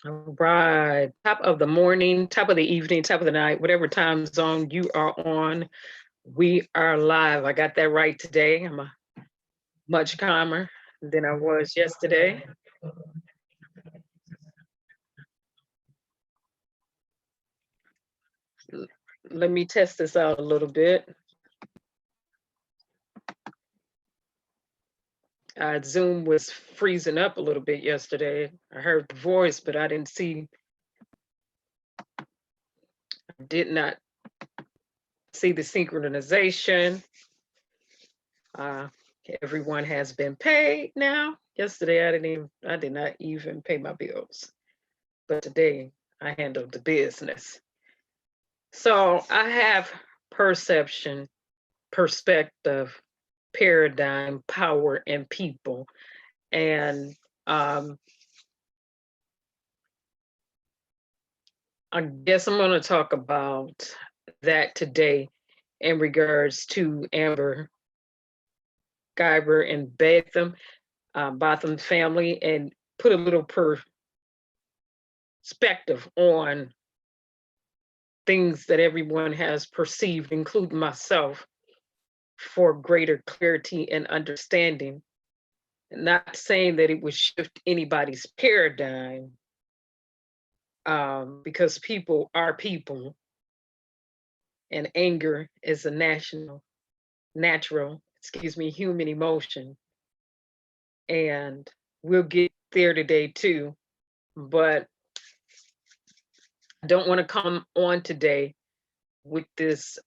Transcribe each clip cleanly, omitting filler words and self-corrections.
All right, top of the morning, top of the evening, top of the night, whatever time zone you are on, we are live. I got that right today. I'm much calmer than I was yesterday. Let me test this out a little bit. Zoom was freezing up a little bit yesterday. I heard the voice, but I did not see the synchronization. Everyone has been paid now. Yesterday, I did not even pay my bills, but today I handled the business. So I have perception, perspective, paradigm, power, and people. And I guess I'm going to talk about that today in regards to Amber Guyger and Botham family, and put a little perspective on things that everyone has perceived, including myself, for greater clarity and understanding. Not saying that it would shift anybody's paradigm, because people are people, and anger is a natural, human emotion. And we'll get there today too. But I don't want to come on today with this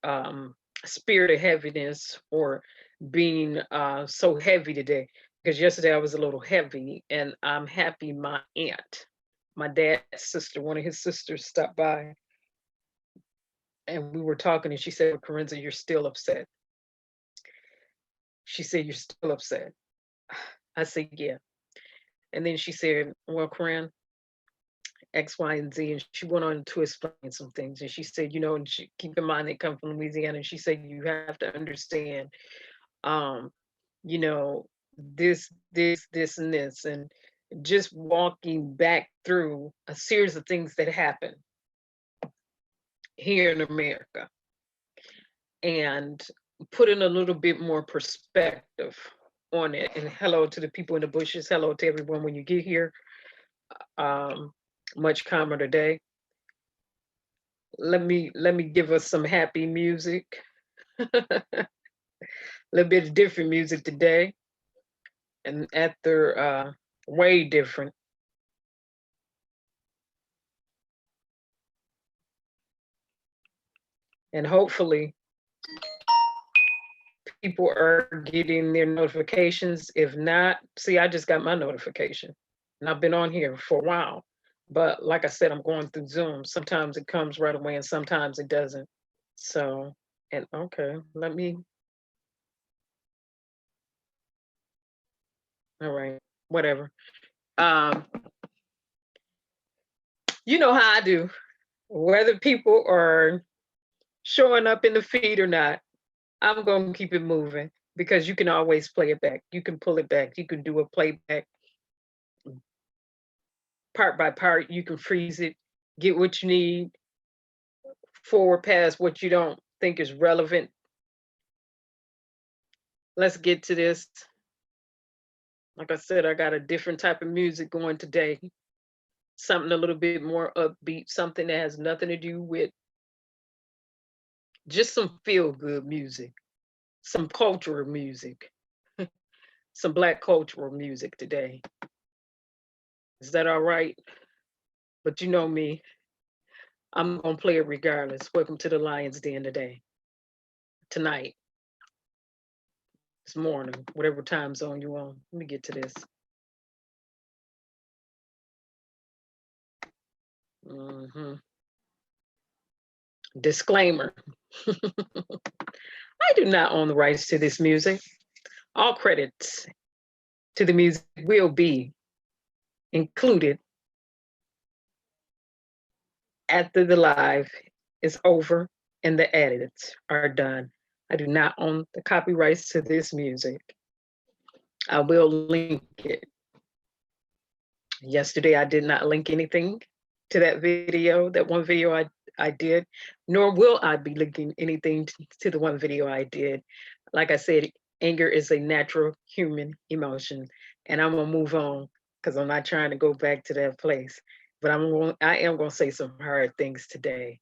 spirit of heaviness or being so heavy today, because yesterday I was a little heavy, and I'm happy my aunt, my dad's sister, one of his sisters stopped by, and we were talking, and she said, "Kerensz, you're still upset." She said, "You're still upset." I said, "Yeah." And then she said, "Well, Kerensz, X, Y, and Z," and she went on to explain some things. And she said, and keep in mind they come from Louisiana. And she said, "You have to understand, um, you know, this, and this," and just walking back through a series of things that happened here in America, and putting a little bit more perspective on it. And hello to the people in the bushes. Hello to everyone when you get here. Much calmer today. Let me give us some happy music. A little bit of different music today, and after way different. And hopefully people are getting their notifications. If not, see, I just got my notification, and I've been on here for a while. But like I said, I'm going through Zoom. Sometimes it comes right away and sometimes it doesn't. So, and okay, all right, whatever. You know how I do, whether people are showing up in the feed or not, I'm going to keep it moving, because you can always play it back. You can pull it back. You can do a playback part by part. You can freeze it, get what you need, forward past what you don't think is relevant. Let's get to this. Like I said, I got a different type of music going today. Something a little bit more upbeat, something that has nothing to do with just some feel good music, some cultural music, some Black cultural music today. Is that all right? But you know me, I'm going to play it regardless. Welcome to the Lion's Den today, tonight, this morning, whatever time zone you're on. Let me get to this. Disclaimer. I do not own the rights to this music. All credits to the music will be included after the live is over and the edits are done. I do not own the copyrights to this music. I will link it Yesterday, I did not link anything to that video, that one video I did, nor will I be linking anything to the one video I did. Like I said, anger is a natural human emotion, and I'm gonna move on because I'm not trying to go back to that place. But I am gonna say some hard things today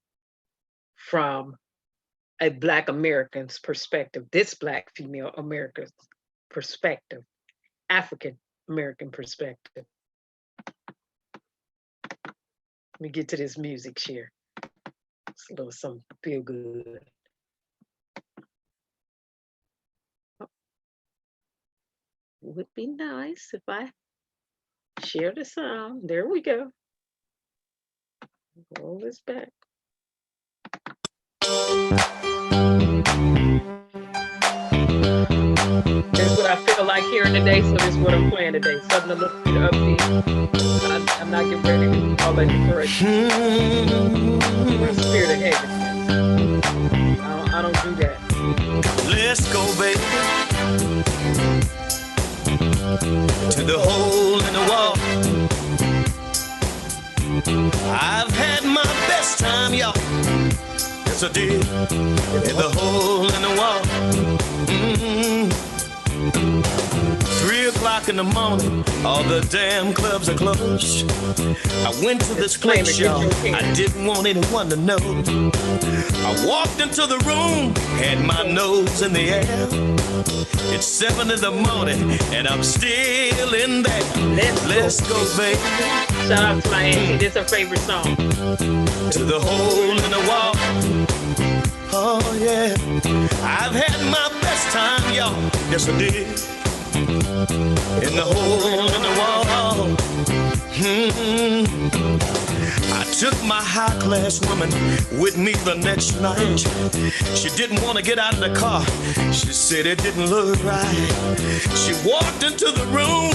from a Black American's perspective, this Black female American's perspective, African American perspective. Let me get to this music share. It's a little something feel good. It would be nice if I share the sound. There we go. Roll this back. That's what I feel like hearing today, so this is what I'm playing today. Something a little bit upbeat. I'm not getting ready to call it depression. Spirit of heaviness. I don't do that. Let's go, baby, to the hole in the wall. I've had my best time, y'all. Yes, I did. In the hole in the wall. 3 o'clock in the morning, all the damn clubs are closed. I went to this place, y'all. I didn't want anyone to know. I walked into the room, had my nose in the air. It's 7 in the morning, and I'm still in there. Let's go, baby. Shout out to my auntie. This is her favorite song. To the hole in the wall. Oh, yeah. I've had my best time, y'all. Yes, I did. In the hole in the wall. I took my high-class woman with me the next night. She didn't want to get out of the car. She said it didn't look right. She walked into the room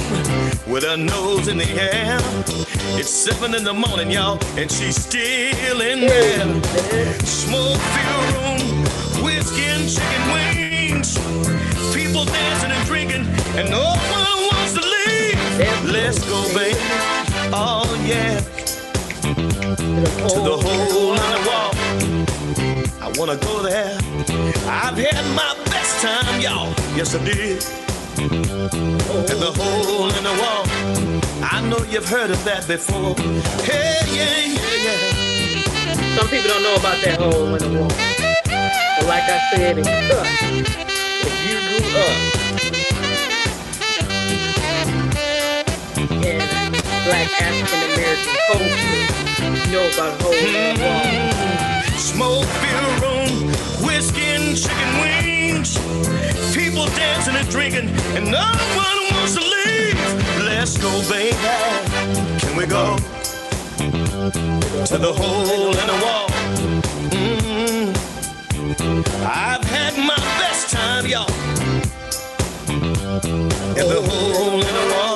with her nose in the air. It's 7 in the morning, y'all, and she's still in there. Smoke-filled room, whiskey and chicken wings. People dancing and drinking, and no one wants to leave. Let's go, baby. Oh, yeah. To the hole in the wall. I wanna go there. I've had my best time, y'all. Yes, I did. In the hole in the wall. I know you've heard of that before. Hey, yeah, yeah, yeah. Some people don't know about that hole in the wall. But like I said, if you grew up in Black African American culture, you know about hole in the wall. Smoke-filled room, whiskey and chicken wings. People dancing and drinking, and no one wants to leave. Let's go, baby. Can we go to the hole in the wall? I've had my best time, y'all. In the hole in the wall.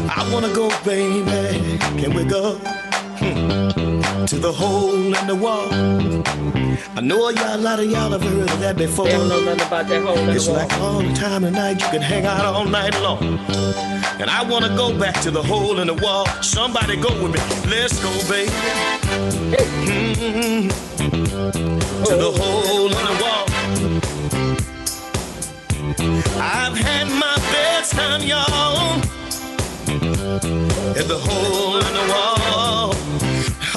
I wanna go, baby. Can we go to the hole in the wall? I know y'all, a lot of y'all have heard of that before. They don't know nothing about that hole in the wall. It's like all the time tonight, you can hang out all night long. And I wanna go back to the hole in the wall. Somebody go with me. Let's go, baby. To the hole in the wall. I've had my best time, y'all. In the hole in the wall.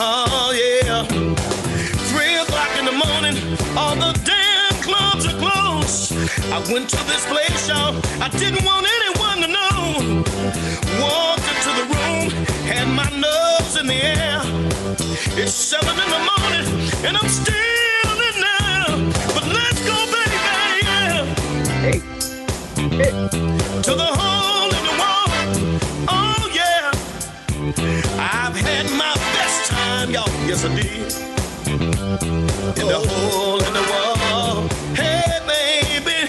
Oh, yeah. 3 o'clock in the morning, all the damn clubs are closed. I went to this place, y'all. I didn't want anyone to know. Walked into the room, had my nose in the air. It's 7 in the morning, and I'm still in there. But let's go, baby, yeah. Hey. To the hole in the wall. Oh, yeah. I've had my best time, y'all. Yes, I did. In the hole in the wall. Hey, baby.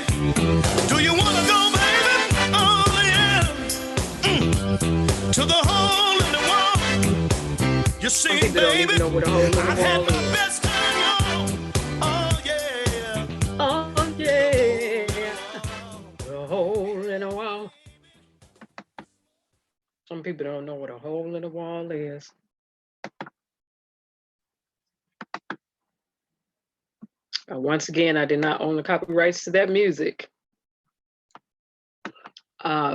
Do you want to go, baby? Oh, yeah. To the hole in the wall. You see, baby, I've had my best time, y'all. Oh, yeah. Oh, yeah. The hole in the wall. Some people don't know what a hole in the wall is. Once again, I did not own the copyrights to that music. I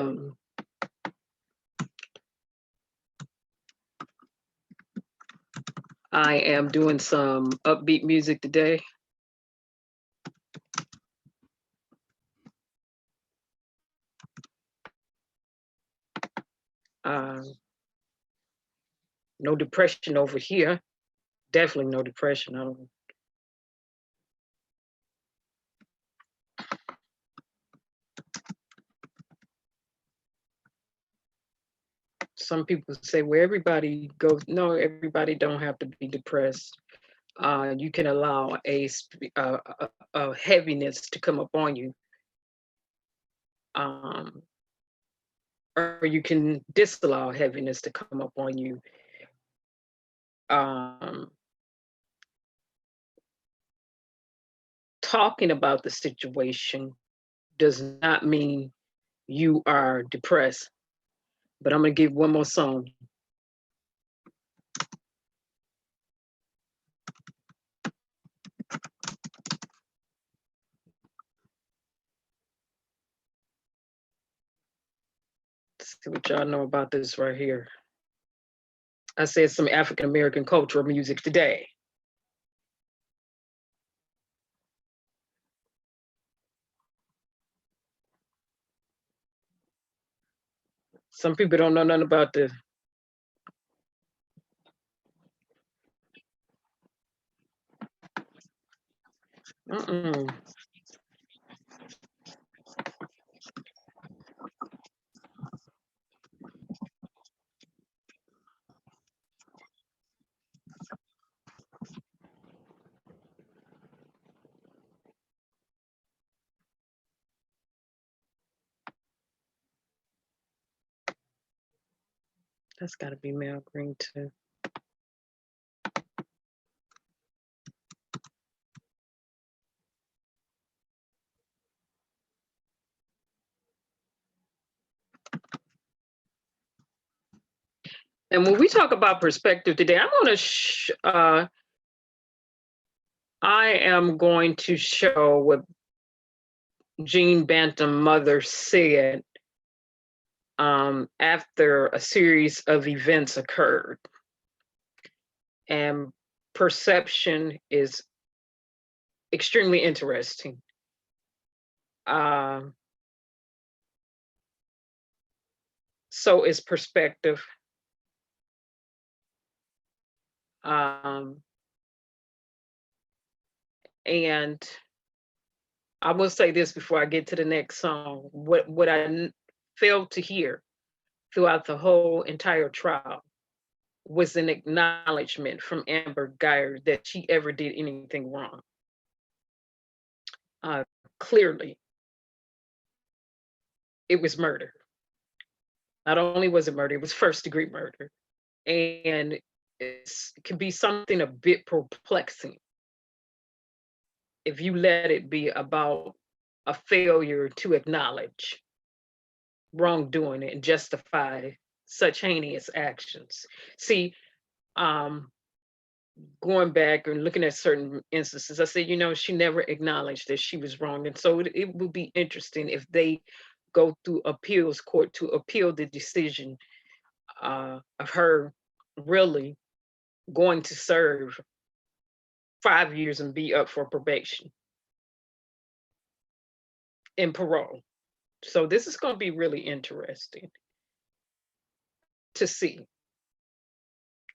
am doing some upbeat music today. No depression over here. Definitely no depression. I don't. Some people say, well, everybody goes. No, everybody don't have to be depressed. You can allow a heaviness to come upon you. Or you can disallow heaviness to come upon you. Talking about the situation does not mean you are depressed. But I'm gonna give one more song. Let's see what y'all know about this right here. I said some African American cultural music today. Some people don't know nothing about this. That's got to be Mel Green too. And when we talk about perspective today, I am going to show what Jean Bantam mother said after a series of events occurred. And perception is extremely interesting. So is perspective. And I will say this before I get to the next song. What I failed to hear throughout the whole entire trial was an acknowledgement from Amber Guyger that she ever did anything wrong. Clearly, it was murder. Not only was it murder, it was first-degree murder. And it can be something a bit perplexing if you let it be about a failure to acknowledge wrongdoing and justify such heinous actions. See, going back and looking at certain instances, I said, you know, she never acknowledged that she was wrong. And so it would be interesting if they go through appeals court to appeal the decision of her really going to serve 5 years and be up for probation and parole. So this is going to be really interesting to see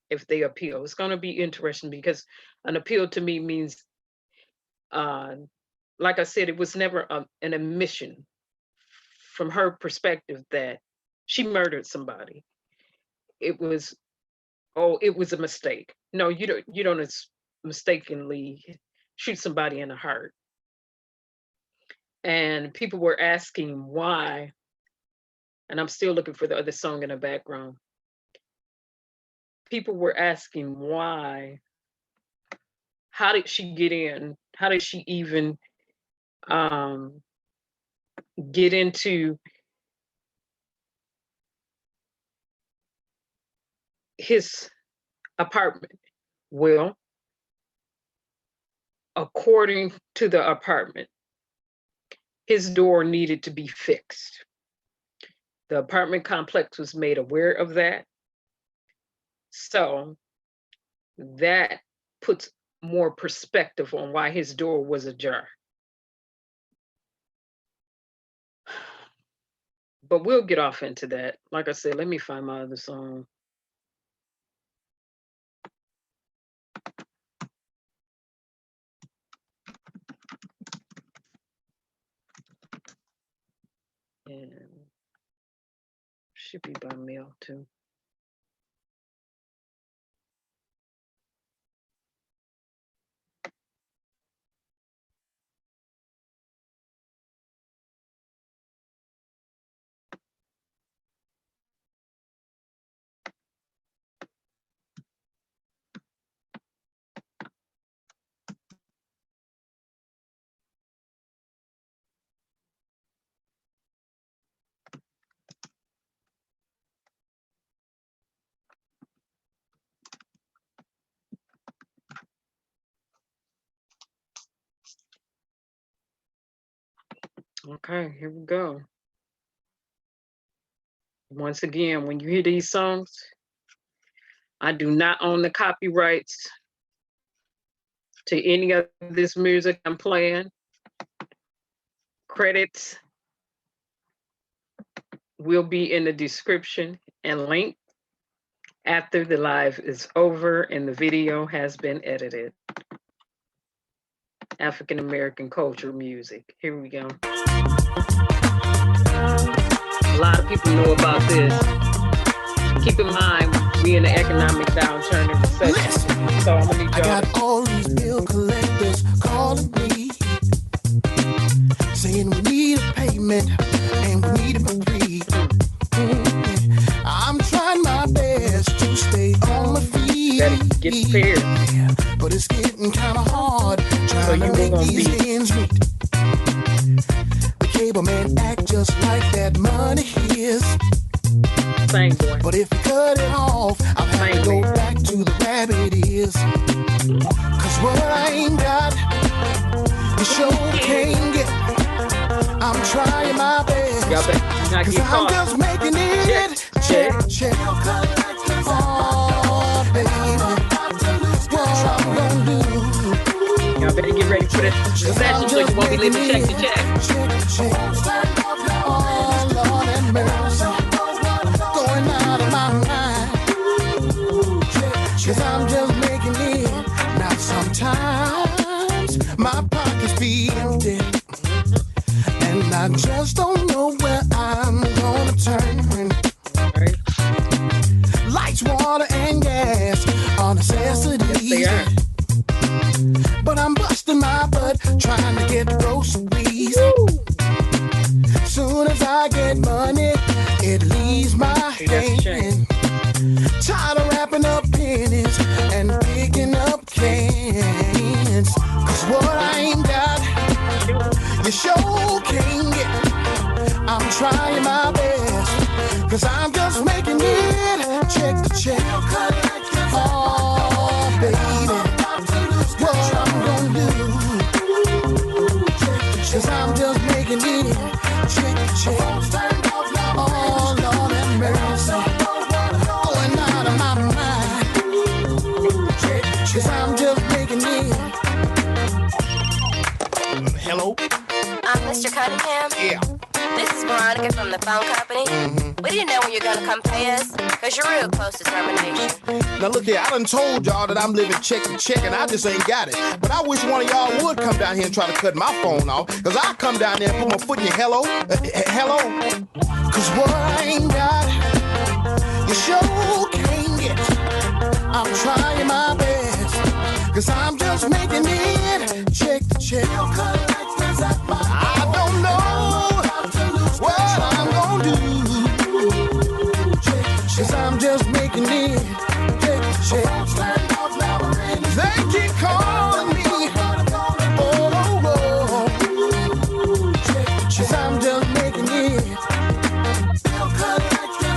if they appeal. It's going to be interesting because an appeal to me means, like I said, it was never an admission from her perspective that she murdered somebody. It was, oh, it was a mistake. No, you don't mistakenly shoot somebody in the heart. And people were asking why, and I'm still looking for the other song in the background. People were asking why, how did she get in? How did she even get into his apartment. Well, according to the apartment, his door needed to be fixed. The apartment complex was made aware of that. So that puts more perspective on why his door was ajar. But we'll get off into that. Like I said, let me find my other song. And should be by mail too. Okay, here we go. Once again, when you hear these songs, I do not own the copyrights to any of this music I'm playing. Credits will be in the description and link after the live is over and the video has been edited. African American culture music. Here we go. A lot of people know about this. Keep in mind, we in the economic downturn and recession. So I'm gonna need y'all. I got all these bill collectors calling me, saying we need a payment and we need it for free. I'm trying my best to stay on my feet. Gotta get prepared. But it's getting kind of hard trying to make these ends meet. The cable man act just like that money is. Same boy. But if you cut it off, I'll have to go back to the rabbit ears. Cause what I ain't got, the show can't get. I'm trying my best. Cause I'm just making it. Check. Oh, baby. What I'm gonna do. Y'all better get ready for this recession so you won't be living check to check. Oh, Lord and mercy. Going out of my mind. Cause I'm just making it. Now sometimes my pockets feel empty. And I just don't know where I'm gonna turn. Right. Lights, water, and gas are necessities. Yes, they are. But I'm busting my butt trying to get groceries. Soon as I get money, it leaves my hand. Tired of wrapping up pennies and picking up cans. Cause what I ain't got, you sure can't get. I'm trying my best, cause I'm just making it check to check. Oh, baby, what I'm gonna do, cause I'm just making it check to check. Oh, Lord have mercy, going out of my mind, cause I'm just making it. Hello? Mr. Cunningham? Yeah. This is Veronica from the phone company. We didn't know when you're gonna come pay us, cause you're real close to termination. Now look here, I done told y'all that I'm living check to check and I just ain't got it. But I wish one of y'all would come down here and try to cut my phone off, cause I come down there and put my foot in your hello. Cause what I ain't got, you sure can't get. I'm trying my best, cause I'm just making it check to check. I don't know what I'm gonna do, cause I'm just making it check. They keep calling me, oh, cause I'm just making it,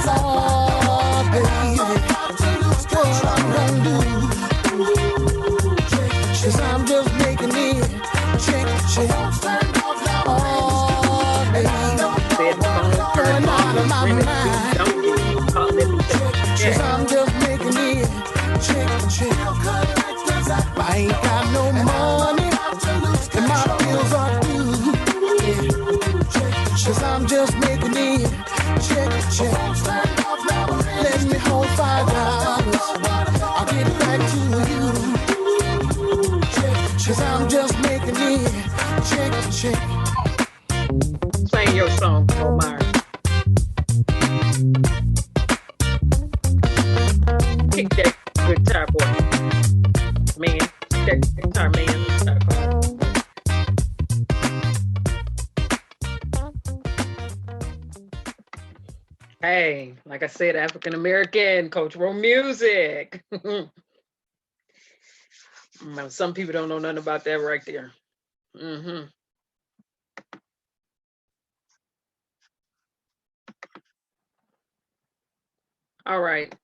oh, baby, going out of my mind. Cause I'm just making it check. I ain't got no money and my bills are due. Cause I'm just making it check. Let me hold $5. I'll get it back to you. Cause I'm just making it check. Playing your song, Omar. Kick that guitar, boy. Man, that guitar, man. Hey, like I said, African American cultural music. Some people don't know nothing about that right there. All right,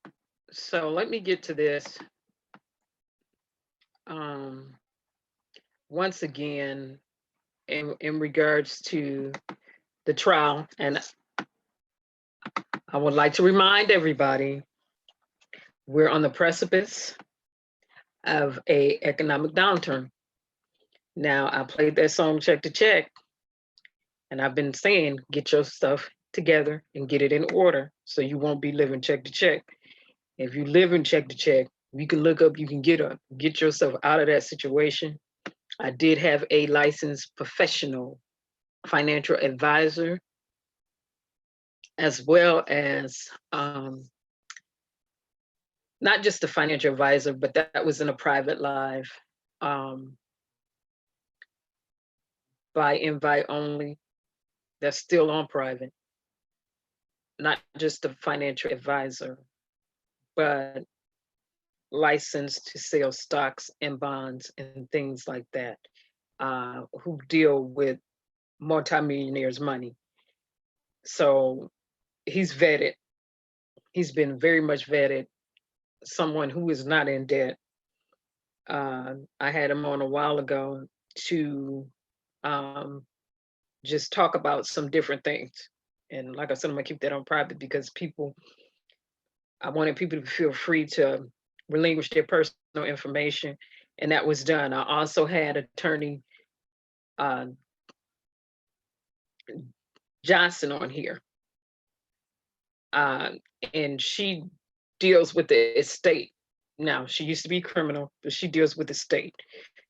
so let me get to this. Once again, in regards to the trial, and I would like to remind everybody, we're on the precipice of an economic downturn. Now, I played that song Check to Check, and I've been saying, get your stuff together and get it in order so you won't be living check to check. If you live in check to check, you can look up, you can get yourself out of that situation. I did have a licensed professional financial advisor, as well as not just a financial advisor, but that was in a private live, by invite only. That's still on private. Not just a financial advisor, but licensed to sell stocks and bonds and things like that, who deal with multimillionaires' money. So he's vetted. He's been very much vetted. Someone who is not in debt. I had him on a while ago to just talk about some different things. And like I said, I'm gonna keep that on private because I wanted people to feel free to relinquish their personal information, and that was done. I also had attorney Johnson on here, and she deals with the estate. Now, she used to be criminal, but she deals with the state,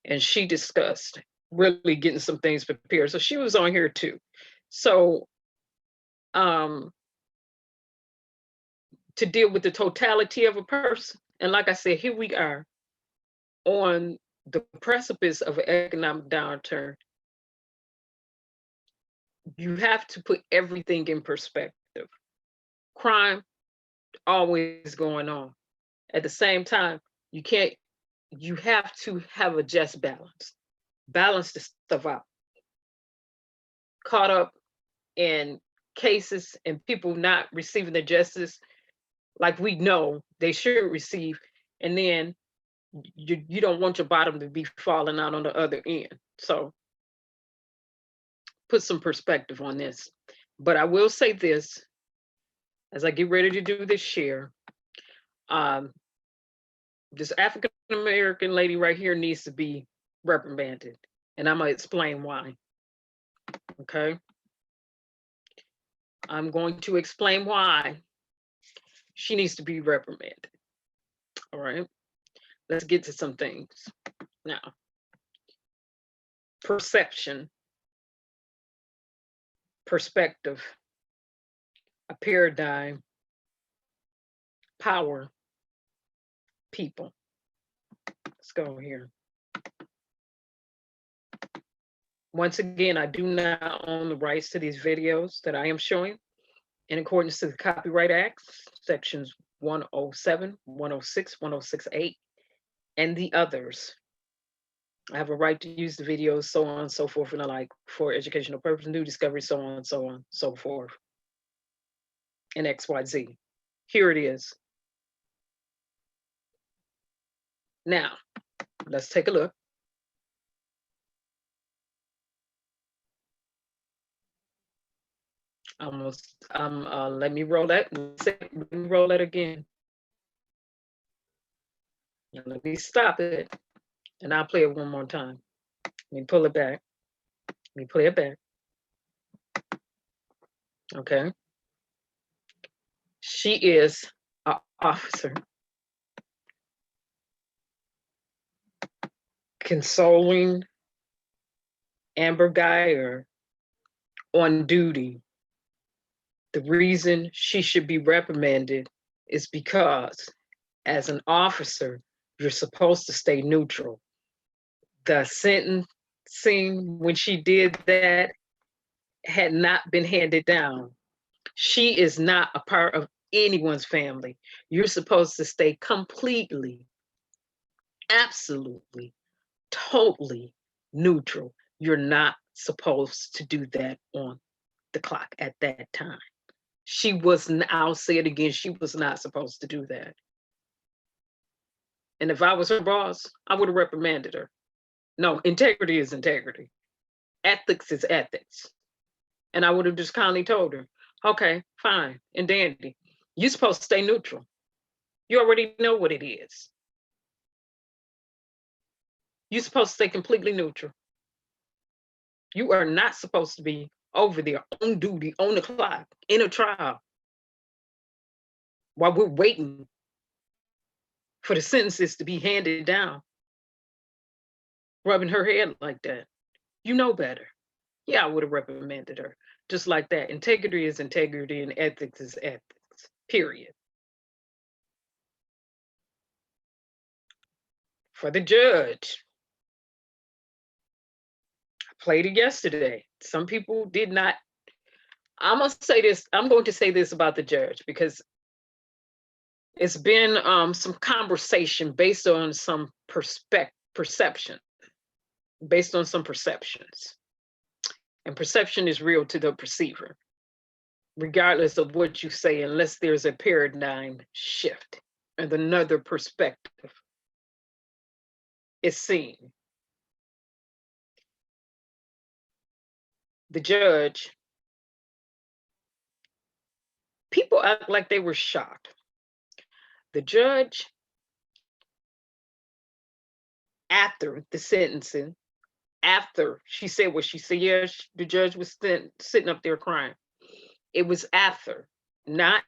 and she discussed really getting some things prepared. So she was on here too. So to deal with the totality of a person. And like I said, here we are on the precipice of an economic downturn. You have to put everything in perspective. Crime always going on. At the same time, you have to have a just balance. Balance the stuff out. Caught up in cases and people not receiving the justice like we know they should receive, and then you don't want your bottom to be falling out on the other end. So put some perspective on this. But I will say this, as I get ready to do this share, this African American lady right here needs to be reprimanded, and I'm gonna explain why. Okay, I'm going to explain why she needs to be reprimanded. All right, let's get to some things now. Perception, perspective, a paradigm, power, people. Let's go here. Once again, I do not own the rights to these videos that I am showing in accordance to the Copyright Act, sections 107, 106, 106A, and the others. I have a right to use the videos, so on and so forth, and the like, for educational purposes, new discovery, so on, so forth, and XYZ. Here it is. Now, let's take a look. Almost. Let me roll that. Let me roll that again. Now, let me stop it, and I'll play it one more time. Let me pull it back. Let me play it back. Okay. She is an officer consoling Amber Guyger on duty. The reason she should be reprimanded is because, as an officer, you're supposed to stay neutral. The sentencing, when she did that, had not been handed down. She is not a part of anyone's family. You're supposed to stay completely, absolutely, totally neutral. You're not supposed to do that on the clock at that time. She wasn't, I'll say it again, she was not supposed to do that. And if I was her boss, I would have reprimanded her. No, integrity is integrity. Ethics is ethics. And I would have just kindly told her, okay, fine, and dandy. You're supposed to stay neutral. You already know what it is. You're supposed to stay completely neutral. You are not supposed to be over there on duty, on the clock, in a trial, while we're waiting for the sentences to be handed down, rubbing her head like that. You know better. Yeah, I would have reprimanded her. Just like that. Integrity is integrity and ethics is ethics, period. For the judge, I played it yesterday. Some people did not. I'm going to say this about the judge, because it's been some conversation based on some perception, based on some perceptions. And perception is real to the perceiver, regardless of what you say, unless there's a paradigm shift and another perspective is seen. The judge, people act like they were shocked. The judge, after the sentencing, after she said what she said, yeah, the judge was sitting up there crying. It was after, not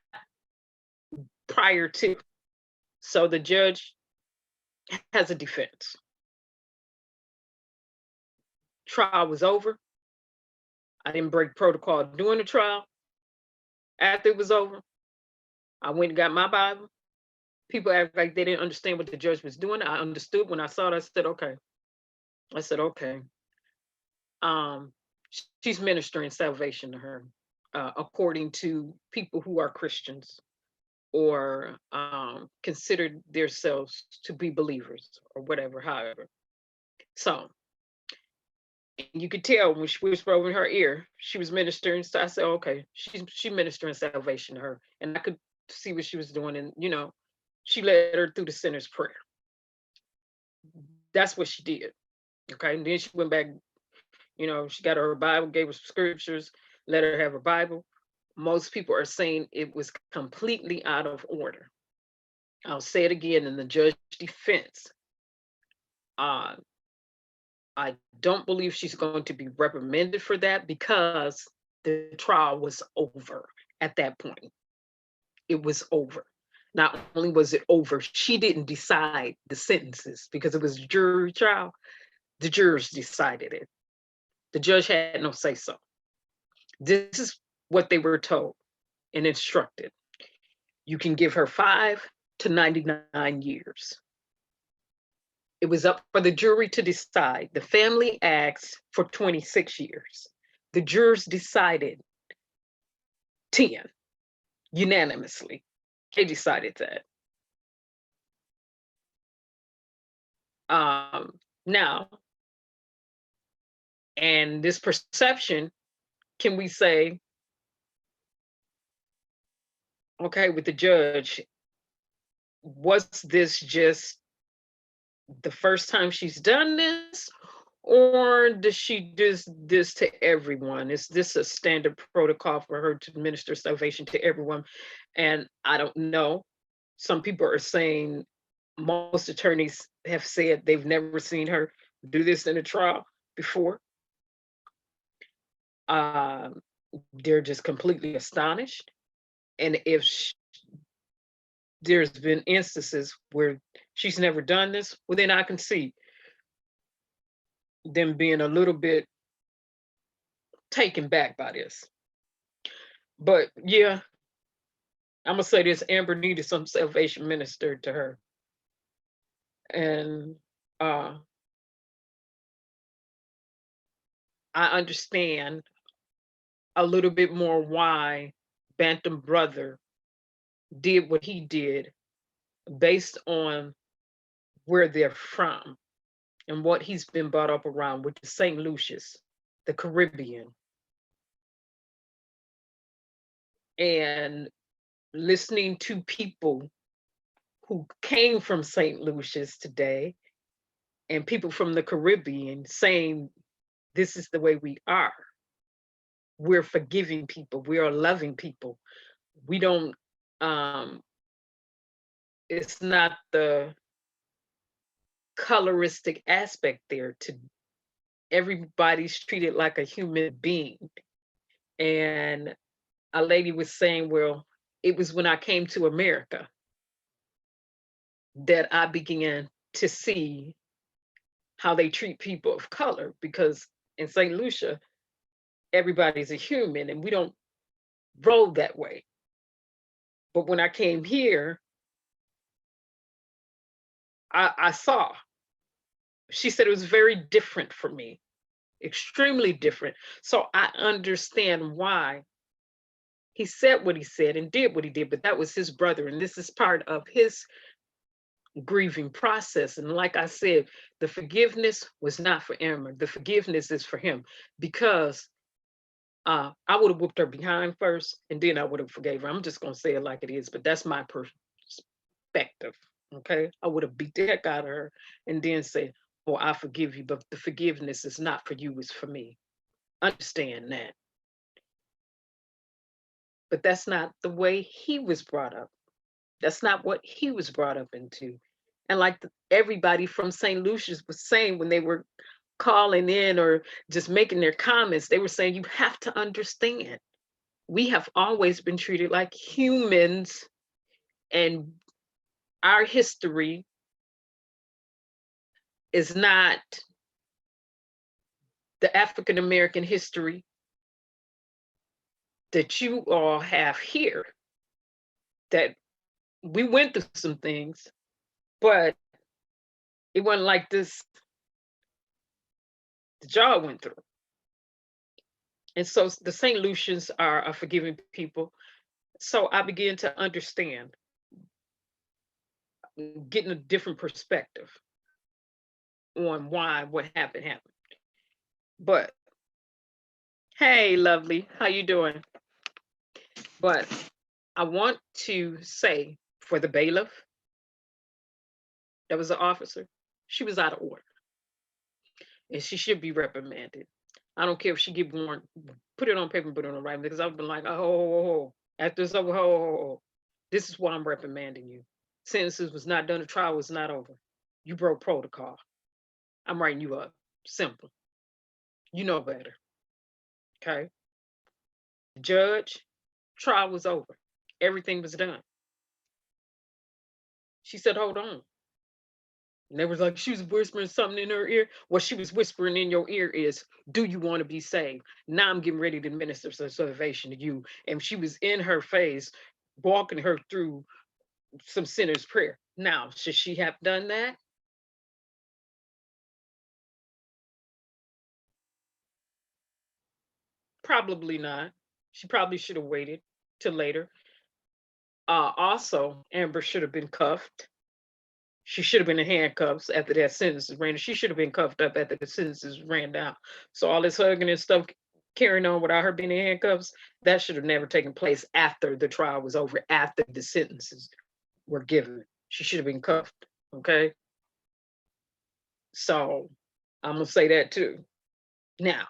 prior to. So the judge has a defense. Trial was over. I didn't break protocol during the trial. After it was over, I went and got my Bible. People act like they didn't understand what the judge was doing. I understood. When I saw it, I said, okay. I said, okay. She's ministering salvation to her, according to people who are Christians or consider themselves to be believers or whatever, however. So you could tell when she whispered over in her ear, she was ministering. So I said, okay, she's ministering salvation to her. And I could see what she was doing. And, you know, she led her through the sinner's prayer. That's what she did. Okay. And then she went back, you know, she got her Bible, gave her scriptures, let her have her Bible. Most people are saying it was completely out of order. I'll say it again in the judge's defense. I don't believe she's going to be reprimanded for that, because the trial was over at that point. It was over. Not only was it over, she didn't decide the sentences because it was a jury trial. The jurors decided it. The judge had no say so. This is what they were told and instructed. You can give her 5 to 99 years. It was up for the jury to decide. The family asked for 26 years. The jurors decided 10 unanimously. They decided that. Now, and this perception, can we say, okay, with the judge, was this just the first time she's done this, Or does she do this to everyone? Is this a standard protocol for her to administer salvation to everyone? And I don't know. Some people are saying, most attorneys have said they've never seen her do this in a trial before. They're just completely astonished. And if there's been instances where she's never done this, well, then I can see them being a little bit taken back by this. But yeah, I'm gonna say this: Amber needed some salvation ministered to her, and I understand a little bit more why Bantam Brother did what he did based on where they're from and what he's been brought up around, which is St. Lucia's, the Caribbean. And listening to people who came from St. Lucia's today and people from the Caribbean saying, this is the way we are. We're forgiving people. We are loving people. We don't, it's not the coloristic aspect there. To everybody's treated like a human being. And a lady was saying, well, it was when I came to America that I began to see how they treat people of color, because in St. Lucia, everybody's a human and we don't roll that way. But when I came here, I saw, she said it was very different for me, extremely different. So I understand why he said what he said and did what he did, but that was his brother. And this is part of his grieving process. And like I said, the forgiveness was not for Amber. The forgiveness is for him, because I would have whooped her behind first and then I would have forgave her. I'm just going to say it like it is, but that's my perspective. Okay. I would have beat the heck out of her and then say, oh, I forgive you, but the forgiveness is not for you, it's for me. Understand that. But that's not the way he was brought up. That's not what he was brought up into. And like everybody from St. Lucia's was saying when they were calling in or just making their comments, they were saying, you have to understand, we have always been treated like humans, and our history is not the African American history that you all have here. That we went through some things, but it wasn't like this that y'all went through. And so the St. Lucians are a forgiving people. So I began to understand, getting a different perspective on why what happened. But hey, lovely, how you doing? But I want to say, for the bailiff, that was an officer, she was out of order. And she should be reprimanded. I don't care if she get warned, put it on paper and put it on writing, because I've been like, oh, after it's over, this is why I'm reprimanding you. Sentences was not done, the trial was not over. You broke protocol. I'm writing you up. Simple. You know better. Okay? Judge, trial was over. Everything was done. She said, hold on. And they was like, she was whispering something in her ear. What she was whispering in your ear is, do you want to be saved? Now I'm getting ready to minister salvation to you. And she was in her face, walking her through some sinner's prayer. Now, should she have done that? Probably not. She probably should have waited till later. Also, Amber should have been cuffed. She should have been in handcuffs after that sentence ran. She should have been cuffed up after the sentences ran down. So all this hugging and stuff carrying on without her being in handcuffs, that should have never taken place after the trial was over, after the sentences were given. She should have been cuffed, okay? So I'm gonna say that too. Now,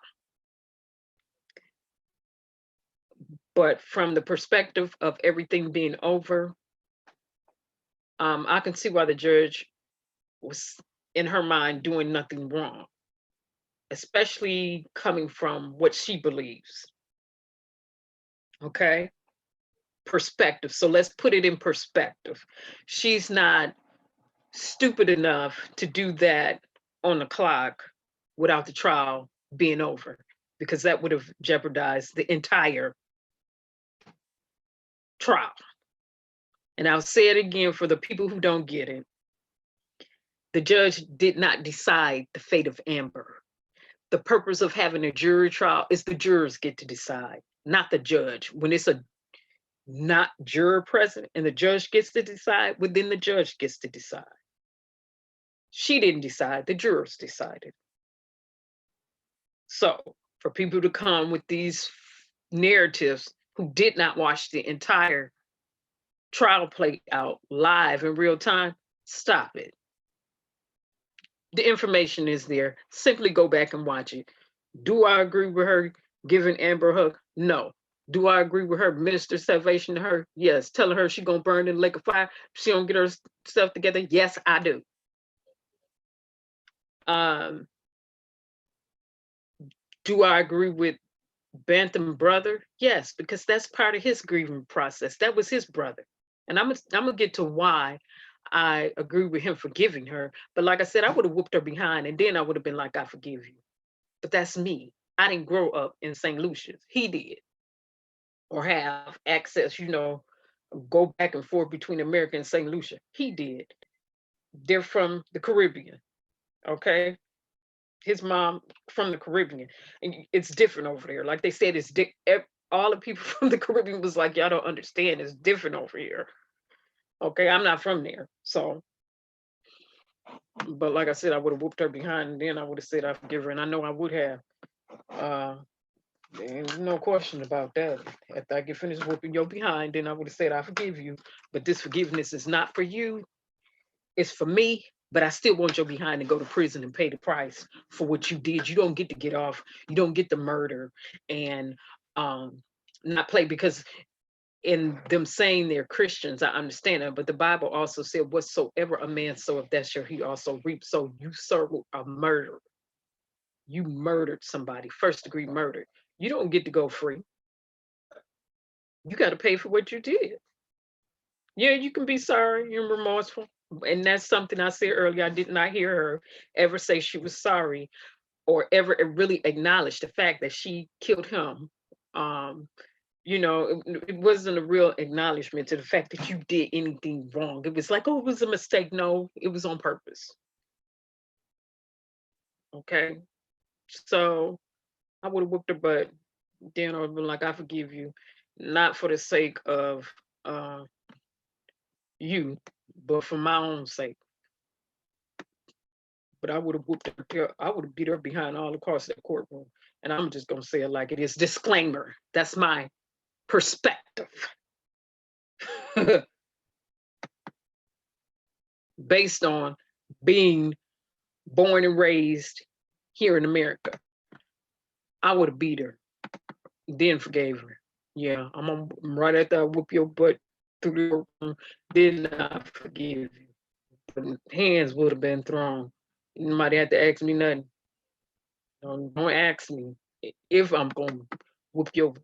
but from the perspective of everything being over, I can see why the judge was in her mind doing nothing wrong, especially coming from what she believes. Okay, perspective. So let's put it in perspective. She's not stupid enough to do that on the clock without the trial being over, because that would have jeopardized the entire trial. And I'll say it again for the people who don't get it. The judge did not decide the fate of Amber. The purpose of having a jury trial is the jurors get to decide, not the judge. When it's a not juror present and the judge gets to decide, well, then the judge gets to decide. She didn't decide, the jurors decided. So for people to come with these narratives who did not watch the entire trial play out live in real time, stop it. The information is there. Simply go back and watch it. Do I agree with her giving Amber a hug? No. Do I agree with her minister salvation to her? Yes. Telling her she's gonna burn in the lake of fire, she don't get herself together? Yes, I do. Do I agree with Botham brother? Yes, because that's part of his grieving process. That was his brother. And I'm gonna get to why I agree with him forgiving her. But like I said, I would have whooped her behind and then I would have been like, I forgive you. But that's me. I didn't grow up in St. Lucia. He did. Or have access, go back and forth between America and St. Lucia. He did. They're from the Caribbean. Okay. His mom from the Caribbean. And it's different over there. Like they said, all the people from the Caribbean was like, y'all don't understand. It's different over here. Okay, I'm not from there. So, but like I said, I would have whooped her behind and then I would have said I forgive her. And I know I would have. There's no question about that. After I get finished whooping your behind, then I would have said I forgive you. But this forgiveness is not for you. It's for me. But I still want your behind to go to prison and pay the price for what you did. You don't get to get off. You don't get to murder and not play, because in them saying they're Christians, I understand that. But the Bible also said, whatsoever a man soweth, that shall he also reap. So you serve a murder. You murdered somebody, first degree murder. You don't get to go free. You got to pay for what you did. Yeah, you can be sorry and remorseful. And that's something I said earlier. I did not hear her ever say she was sorry or ever really acknowledge the fact that she killed him. It wasn't a real acknowledgement to the fact that you did anything wrong. It was like, oh, it was a mistake. No, it was on purpose. Okay. So I would have whooped her butt. Then I would have been like, I forgive you. Not for the sake of you, but for my own sake. But I would have whooped her. I would have beat her behind all across that courtroom. And I'm just gonna say it like it is. Disclaimer. That's my perspective. Based on being born and raised here in America. I would have beat her. Then forgave her. Yeah, I'm right after I whoop your butt through the courtroom. Then I forgive you. But hands would have been thrown. You might have to ask me nothing. Don't ask me if I'm gonna whoop your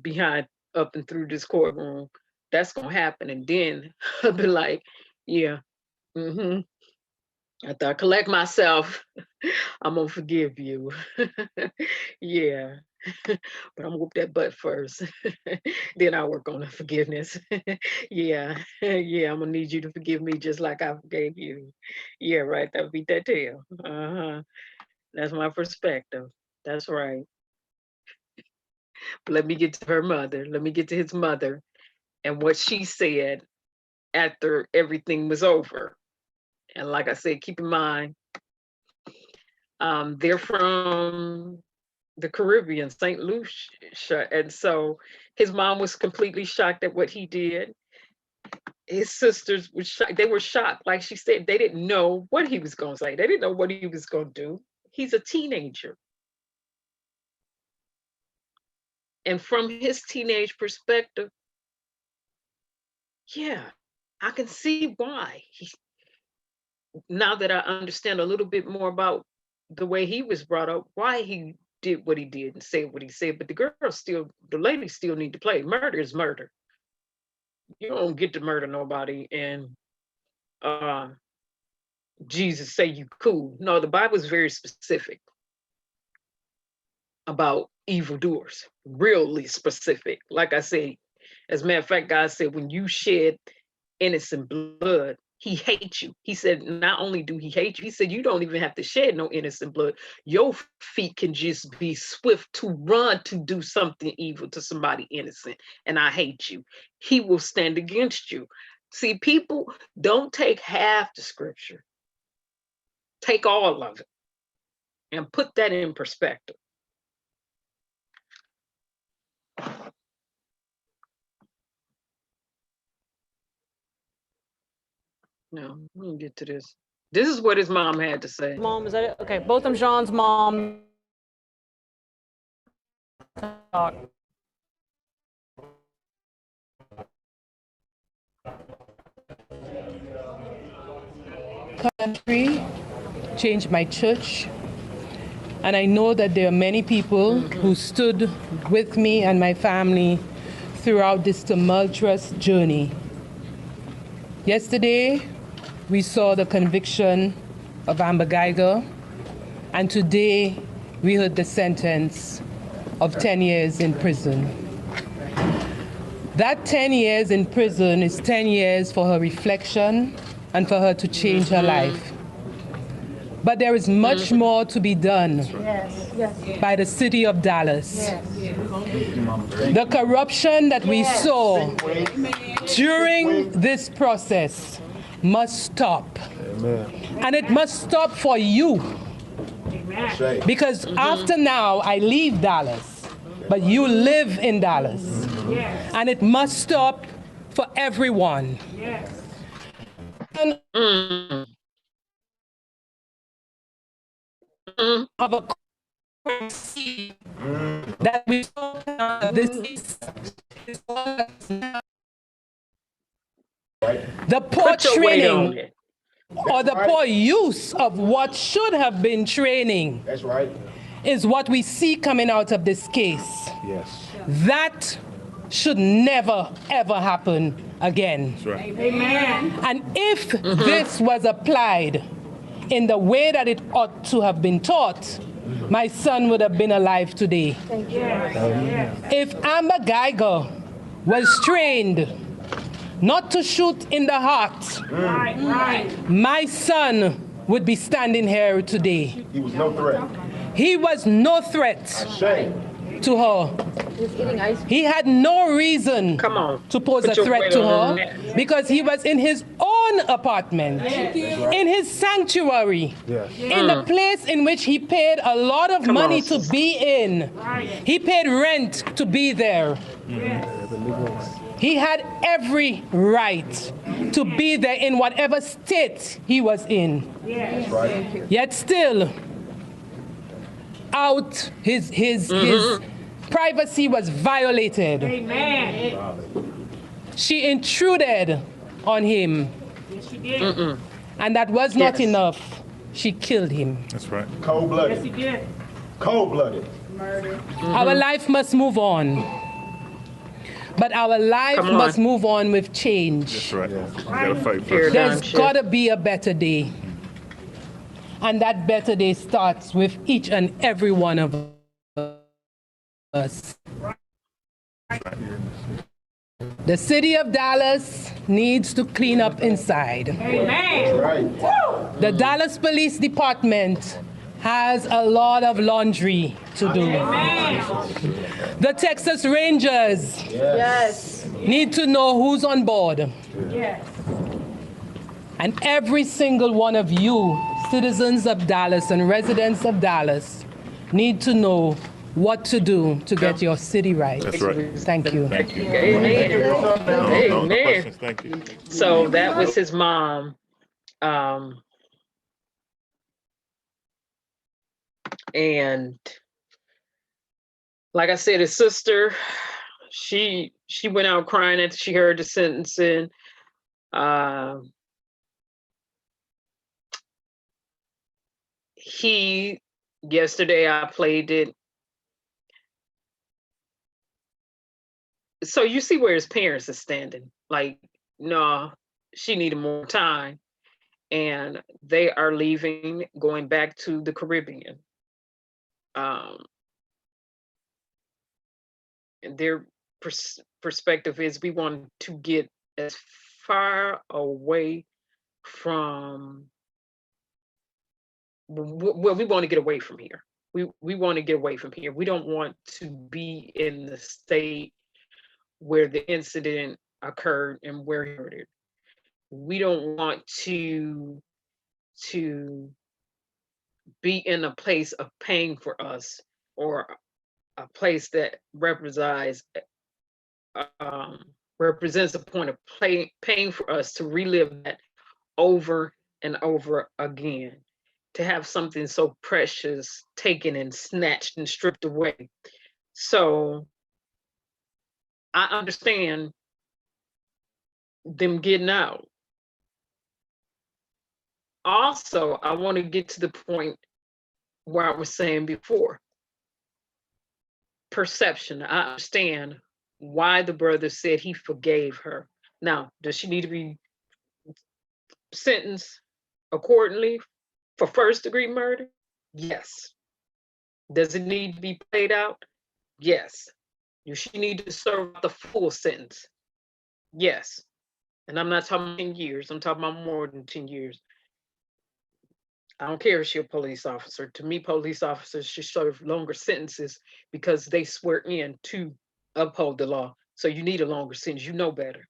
behind up and through this courtroom. That's gonna happen, and then I'll be like, yeah, after I collect myself, I'm gonna forgive you. Yeah. But I'm gonna whoop that butt first. Then I'll work on the forgiveness. Yeah. Yeah, I'm gonna need you to forgive me just like I forgave you. Yeah, right. That'll beat that tail. That's my perspective. That's right. But let me get to her mother. Let me get to his mother and what she said after everything was over. And like I said, keep in mind, they're from the Caribbean, St. Lucia. And so his mom was completely shocked at what he did. his sisters were shocked. They were shocked. Like she said, they didn't know what he was going to say. They didn't know what he was going to do. He's a teenager. And from his teenage perspective, yeah, I can see why. Now that I understand a little bit more about the way he was brought up, why he did what he did and said what he said. But the ladies still need to play. Murder is murder. You don't get to murder nobody and Jesus say you cool. No, the Bible is very specific about evildoers, really specific. Like I said, as a matter of fact, God said, when you shed innocent blood, he hates you. He said, not only do he hate you, he said, you don't even have to shed no innocent blood. Your feet can just be swift to run to do something evil to somebody innocent. And I hate you. He will stand against you. See, people don't take half the scripture. Take all of it and put that in perspective. No, let me get to this. This is what his mom had to say. Mom, is that it? Okay, Botham Jean's mom. Country, changed my church, and I know that there are many people who stood with me and my family throughout this tumultuous journey. Yesterday, we saw the conviction of Amber Guyger, and today we heard the sentence of 10 years in prison. That 10 years in prison is 10 years for her reflection and for her to change her life. But there is much more to be done by the city of Dallas. The corruption that we saw during this process must stop. And it must stop for you. Because after now, I leave Dallas, but you live in Dallas. And it must stop for everyone. And of a that we saw this is the poor training or the poor use of what should have been training. That's right. Is what we see coming out of this case. Yes. That should never, ever happen again. That's right. Amen. And if this was applied in the way that it ought to have been taught, my son would have been alive today. If Amber Guyger was trained not to shoot in the heart, my son would be standing here today. He was no threat. He was no threat to her. He had no reason to pose a threat to her because he was in his own apartment, in his sanctuary, in the place in which he paid a lot of money to be in. He paid rent to be there. He had every right to be there in whatever state he was in. Yet still, his privacy was violated. She intruded on him. Yes, she did. And that was not enough. She killed him. That's right. Cold-blooded. Yes, he did. Cold-blooded. Murder. Our life must move on. But our life must move on with change. That's right. You gotta fight first. There's gotta be a better day. And that better day starts with each and every one of us. The city of Dallas needs to clean up inside. Amen. Right. The Dallas Police Department has a lot of laundry to do. The Texas Rangers need to know who's on board. Yes. And every single one of you, citizens of Dallas and residents of Dallas, need to know what to do to get your city right. That's right. Thank you. Thank you. Amen. No Amen. questions. Thank you. So that was his mom. And like I said, his sister, she went out crying after she heard the sentencing. Yesterday I played it. So you see where his parents are standing. Like, no, she needed more time. And they are leaving, going back to the Caribbean. And their perspective is we want to get as far away from, well, we want to get away from here. We want to get away from here. We don't want to be in the state where the incident occurred and where he heard it. We don't want to be in a place of pain for us, or a place that represents a point of pain for us to relive that over and over again, to have something so precious taken and snatched and stripped away. So I understand them getting out. Also, I want to get to the point where I was saying before. Perception. I understand why the brother said he forgave her. Now, does she need to be sentenced accordingly for first-degree murder? Yes. Does it need to be played out? Yes. Does she need to serve the full sentence? Yes. And I'm not talking 10 years. I'm talking about more than 10 years. I don't care if she's a police officer. To me, police officers should serve longer sentences because they swear in to uphold the law. So you need a longer sentence. You know better.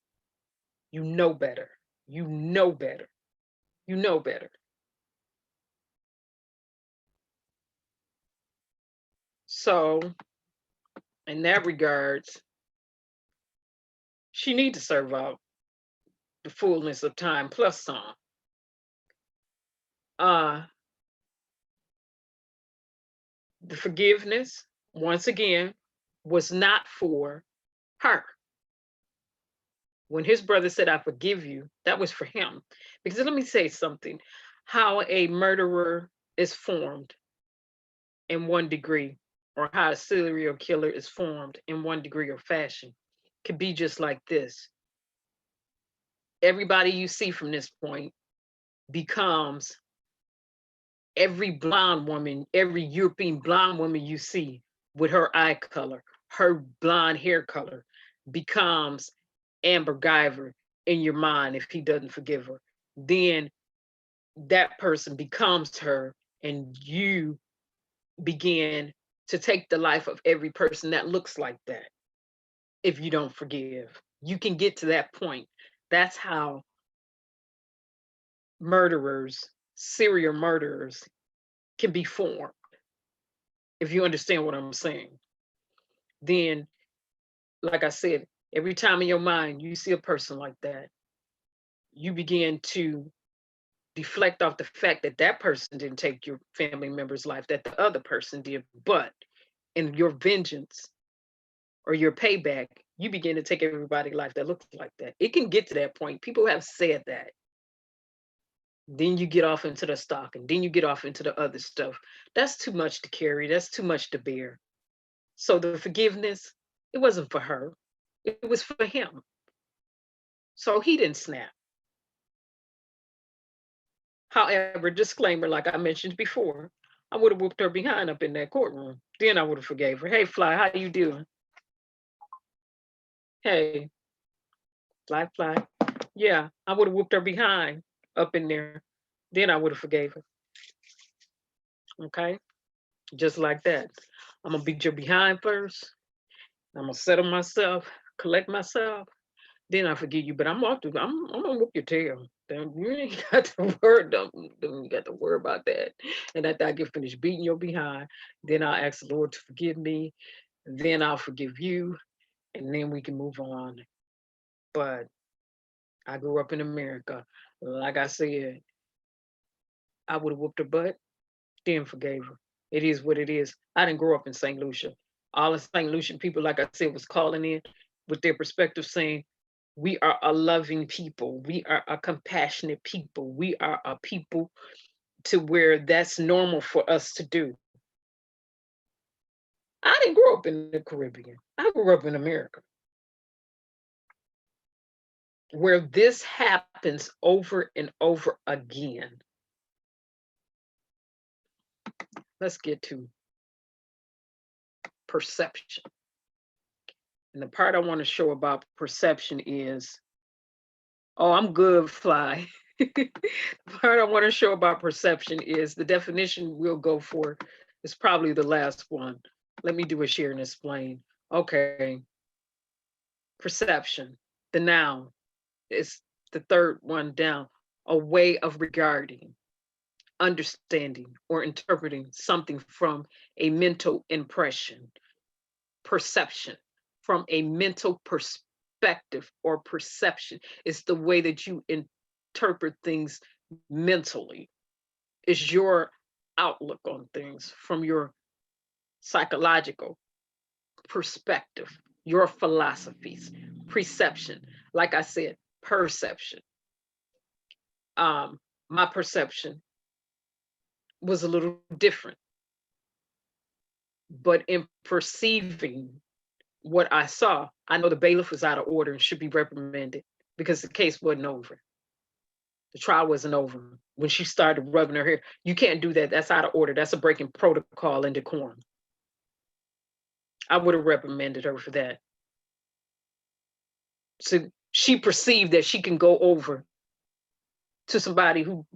You know better. You know better. You know better. So in that regards, she needs to serve out the fullness of time plus some. The forgiveness, once again, was not for her. When his brother said, I forgive you, that was for him. Because let me say something, how a murderer is formed in one degree, or how a serial killer is formed in one degree or fashion, could be just like this. Everybody you see from this point becomes every blonde woman, every European blonde woman you see with her eye color, her blonde hair color, becomes Amber Guyger in your mind if he doesn't forgive her. Then that person becomes her, and you begin to take the life of every person that looks like that if you don't forgive. You can get to that point. That's how murderers, serial murderers, can be formed. If you understand what I'm saying. Then, like I said, every time in your mind you see a person like that, you begin to deflect off the fact that that person didn't take your family member's life, that the other person did. But in your vengeance or your payback, you begin to take everybody's life that looks like that. It can get to that point. People have said that. Then you get off into the stock, and then you get off into the other stuff. That's too much to carry. That's too much to bear. So the forgiveness, it wasn't for her. It was for him. So he didn't snap. However, disclaimer, like I mentioned before, I would have whooped her behind up in that courtroom. Then I would have forgave her. Hey, Fly, how you doing? Hey, Fly. Yeah, I would have whooped her behind up in there. Then I would have forgave her. Okay? Just like that. I'm gonna beat your behind first. I'm gonna settle myself, collect myself. Then I forgive you. But I'm gonna whoop your tail. Then you ain't got to worry. Don't you got to worry about that. And after I get finished beating your behind, then I'll ask the Lord to forgive me. Then I'll forgive you, and then we can move on. But I grew up in America. Like I said, I would have whooped her butt, then forgave her. It is what it is. I didn't grow up in St. Lucia. All the St. Lucian people, like I said, was calling in with their perspective saying, we are a loving people. We are a compassionate people. We are a people to where that's normal for us to do. I didn't grow up in the Caribbean. I grew up in America, where this happens over and over again. Let's get to perception. And the part I want to show about perception is, oh, I'm good, Fly. The part I want to show about perception is the definition we'll go for is probably the last one. Let me do a share and explain. Okay. Perception, the noun, is the third one down. A way of regarding, understanding, or interpreting something from a mental impression. Perception, from a mental perspective or perception, is the way that you interpret things mentally. Is your outlook on things from your psychological perspective, your philosophies, perception. Like I said, perception. My perception was a little different, but in perceiving what I saw, I know the bailiff was out of order and should be reprimanded because the case wasn't over. The trial wasn't over when she started rubbing her hair. You can't do that. That's out of order. That's a breaking protocol and decorum. I would have reprimanded her for that. So she perceived that she can go over to somebody who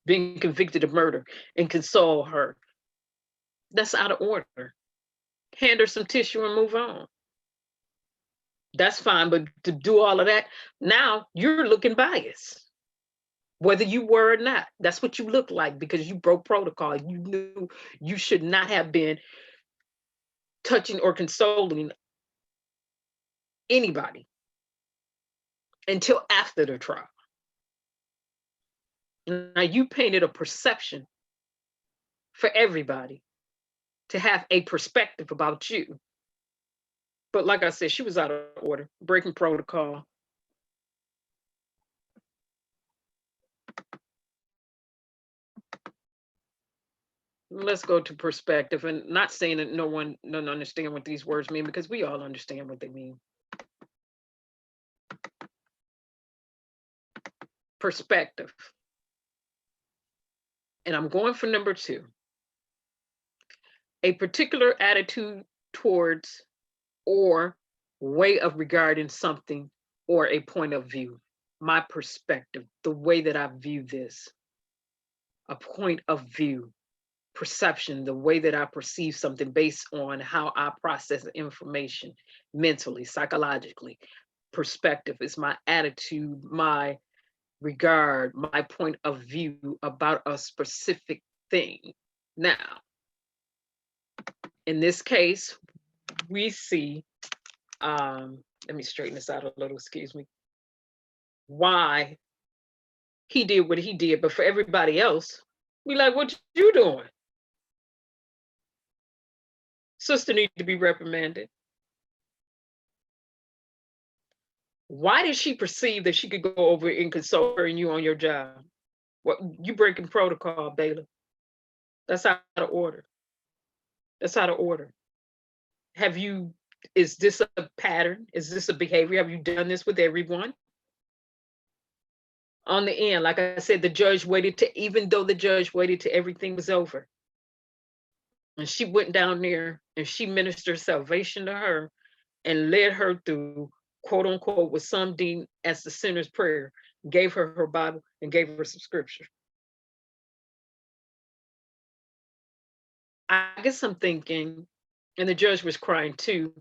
been convicted of murder and console her. That's out of order. Hand her some tissue and move on. That's fine, but to do all of that, now you're looking biased. Whether you were or not, that's what you look like because you broke protocol. You knew you should not have been touching or consoling anybody until after the trial. Now you painted a perception for everybody to have a perspective about you. But like I said, she was out of order, breaking protocol. Let's go to perspective, and not saying that no one doesn't understand what these words mean, because we all understand what they mean. Perspective. And I'm going for number 2. A particular attitude towards or way of regarding something or a point of view. My perspective, the way that I view this, a point of view. Perception, the way that I perceive something based on how I process information mentally, psychologically. Perspective is my attitude, my regard, my point of view about a specific thing. Now, in this case, we see, let me straighten this out a little, excuse me, why he did what he did, but for everybody else, we like, what you doing? Sister needs to be reprimanded. Why did she perceive that she could go over and console her and you on your job? What, you breaking protocol, Bailiff. That's out of order. That's out of order. Is this a pattern? Is this a behavior? Have you done this with everyone? On the end, like I said, the judge waited to, even though the judge waited till everything was over. And she went down there and she ministered salvation to her and led her through, quote unquote, what some deem as the sinner's prayer, gave her her Bible and gave her some scripture. I guess I'm thinking, and the judge was crying too,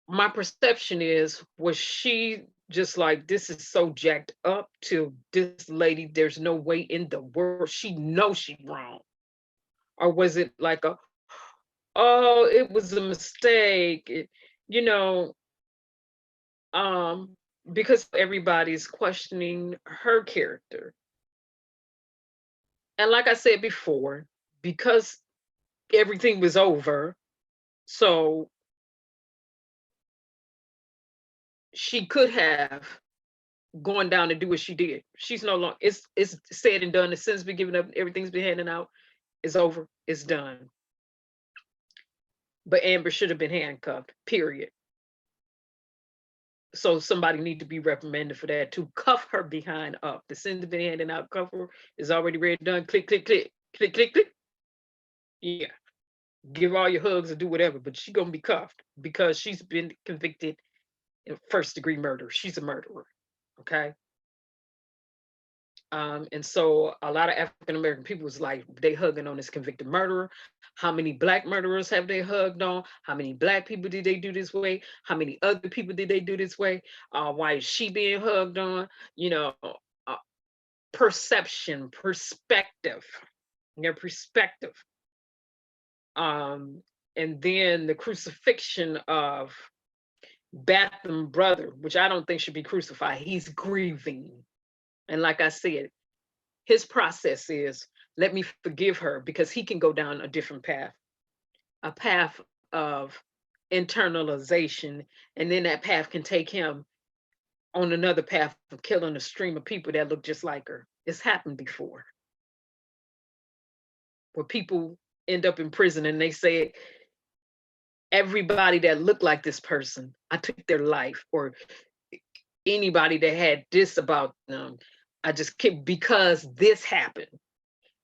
my perception is, was she just like, this is so jacked up to this lady, there's no way in the world she knows she's wrong. Or was it like a, oh, it was a mistake, you know, because everybody's questioning her character. And like I said before, because everything was over, so she could have gone down and do what she did. She's no longer, it's said and done. The sin's been given up, everything's been handed out, it's over, it's done. But Amber should have been handcuffed, period. So somebody need to be reprimanded for that, to cuff her behind up. The sin's been handed out, cuff her, is already ready, done, click, click, click, click, click, click. Yeah, give all your hugs or do whatever, but she's gonna be cuffed because she's been convicted in first-degree murder. She's a murderer, okay? And so a lot of African-American people was like, they hugging on this convicted murderer. How many Black murderers have they hugged on? How many Black people did they do this way? How many other people did they do this way? Why is she being hugged on? You know, perception, perspective, their perspective. And then the crucifixion of Botham brother, which I don't think should be crucified. He's grieving. And like I said, his process is, let me forgive her, because he can go down a different path, a path of internalization. And then that path can take him on another path of killing a stream of people that look just like her. It's happened before, where people end up in prison and they say, everybody that looked like this person, I took their life, or anybody that had this about them, I just kept, because this happened.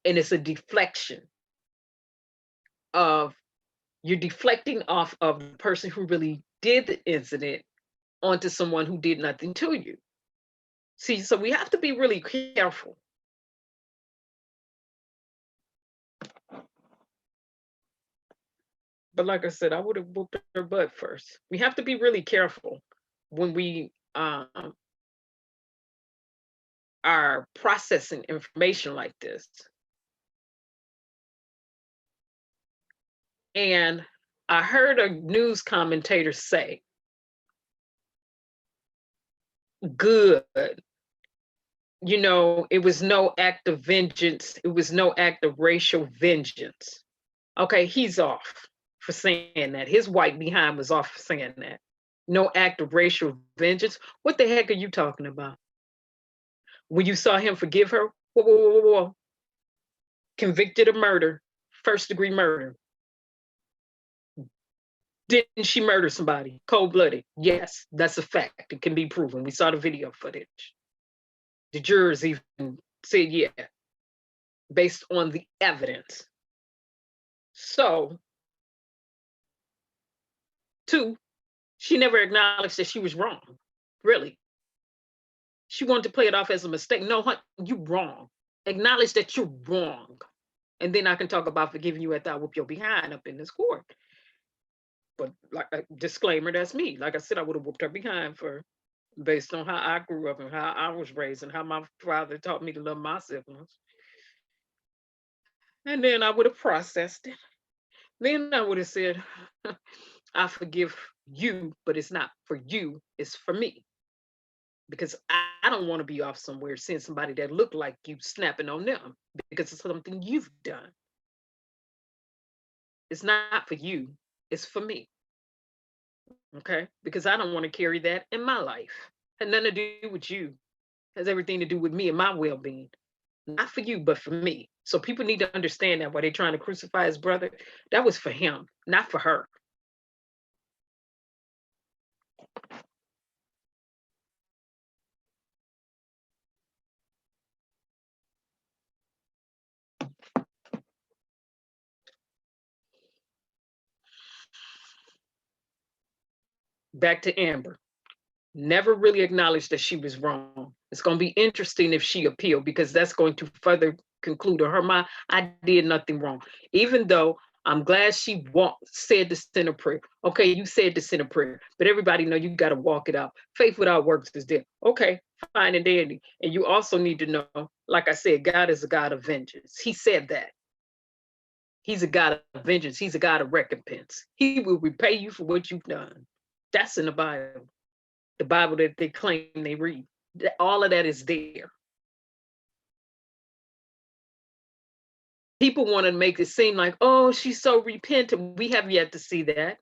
And it's a deflection of, you're deflecting off of the person who really did the incident onto someone who did nothing to you. See, so we have to be really careful. But like I said, I would have whooped her butt first. We have to be really careful when we are processing information like this. And I heard a news commentator say, good, you know, it was no act of vengeance. It was no act of racial vengeance. Okay, he's off for saying that. His white behind was off for saying that. No act of racial vengeance. What the heck are you talking about? When you saw him forgive her, whoa, whoa, whoa, whoa. Convicted of murder, first-degree murder. Didn't she murder somebody? Cold-blooded. Yes, that's a fact. It can be proven. We saw the video footage. The jurors even said, yeah, based on the evidence. So, 2, she never acknowledged that she was wrong, really. She wanted to play it off as a mistake. No, hun, you wrong. Acknowledge that you're wrong. And then I can talk about forgiving you after I whoop your behind up in this court. But like a disclaimer, that's me. Like I said, I would have whooped her behind based on how I grew up and how I was raised and how my father taught me to love my siblings. And then I would have processed it. Then I would have said, I forgive you, but it's not for you, it's for me. Because I don't want to be off somewhere seeing somebody that looked like you snapping on them because it's something you've done. It's not for you, it's for me. Okay? Because I don't want to carry that in my life. It had nothing to do with you. It has everything to do with me and my well-being. Not for you, but for me. So people need to understand that while they're trying to crucify his brother, that was for him, not for her. Back to Amber. Never really acknowledged that she was wrong. It's going to be interesting if she appealed, because that's going to further conclude in her mind, I did nothing wrong. Even though I'm glad she said the sinner prayer. Okay, you said the sinner prayer, but everybody know you got to walk it out. Faith without works is dead. Okay, fine and dandy. And you also need to know, like I said, God is a God of vengeance. He said that. He's a God of vengeance. He's a God of recompense. He will repay you for what you've done. That's in the Bible that they claim they read. All of that is there. People want to make it seem like, oh, she's so repentant. We have yet to see that.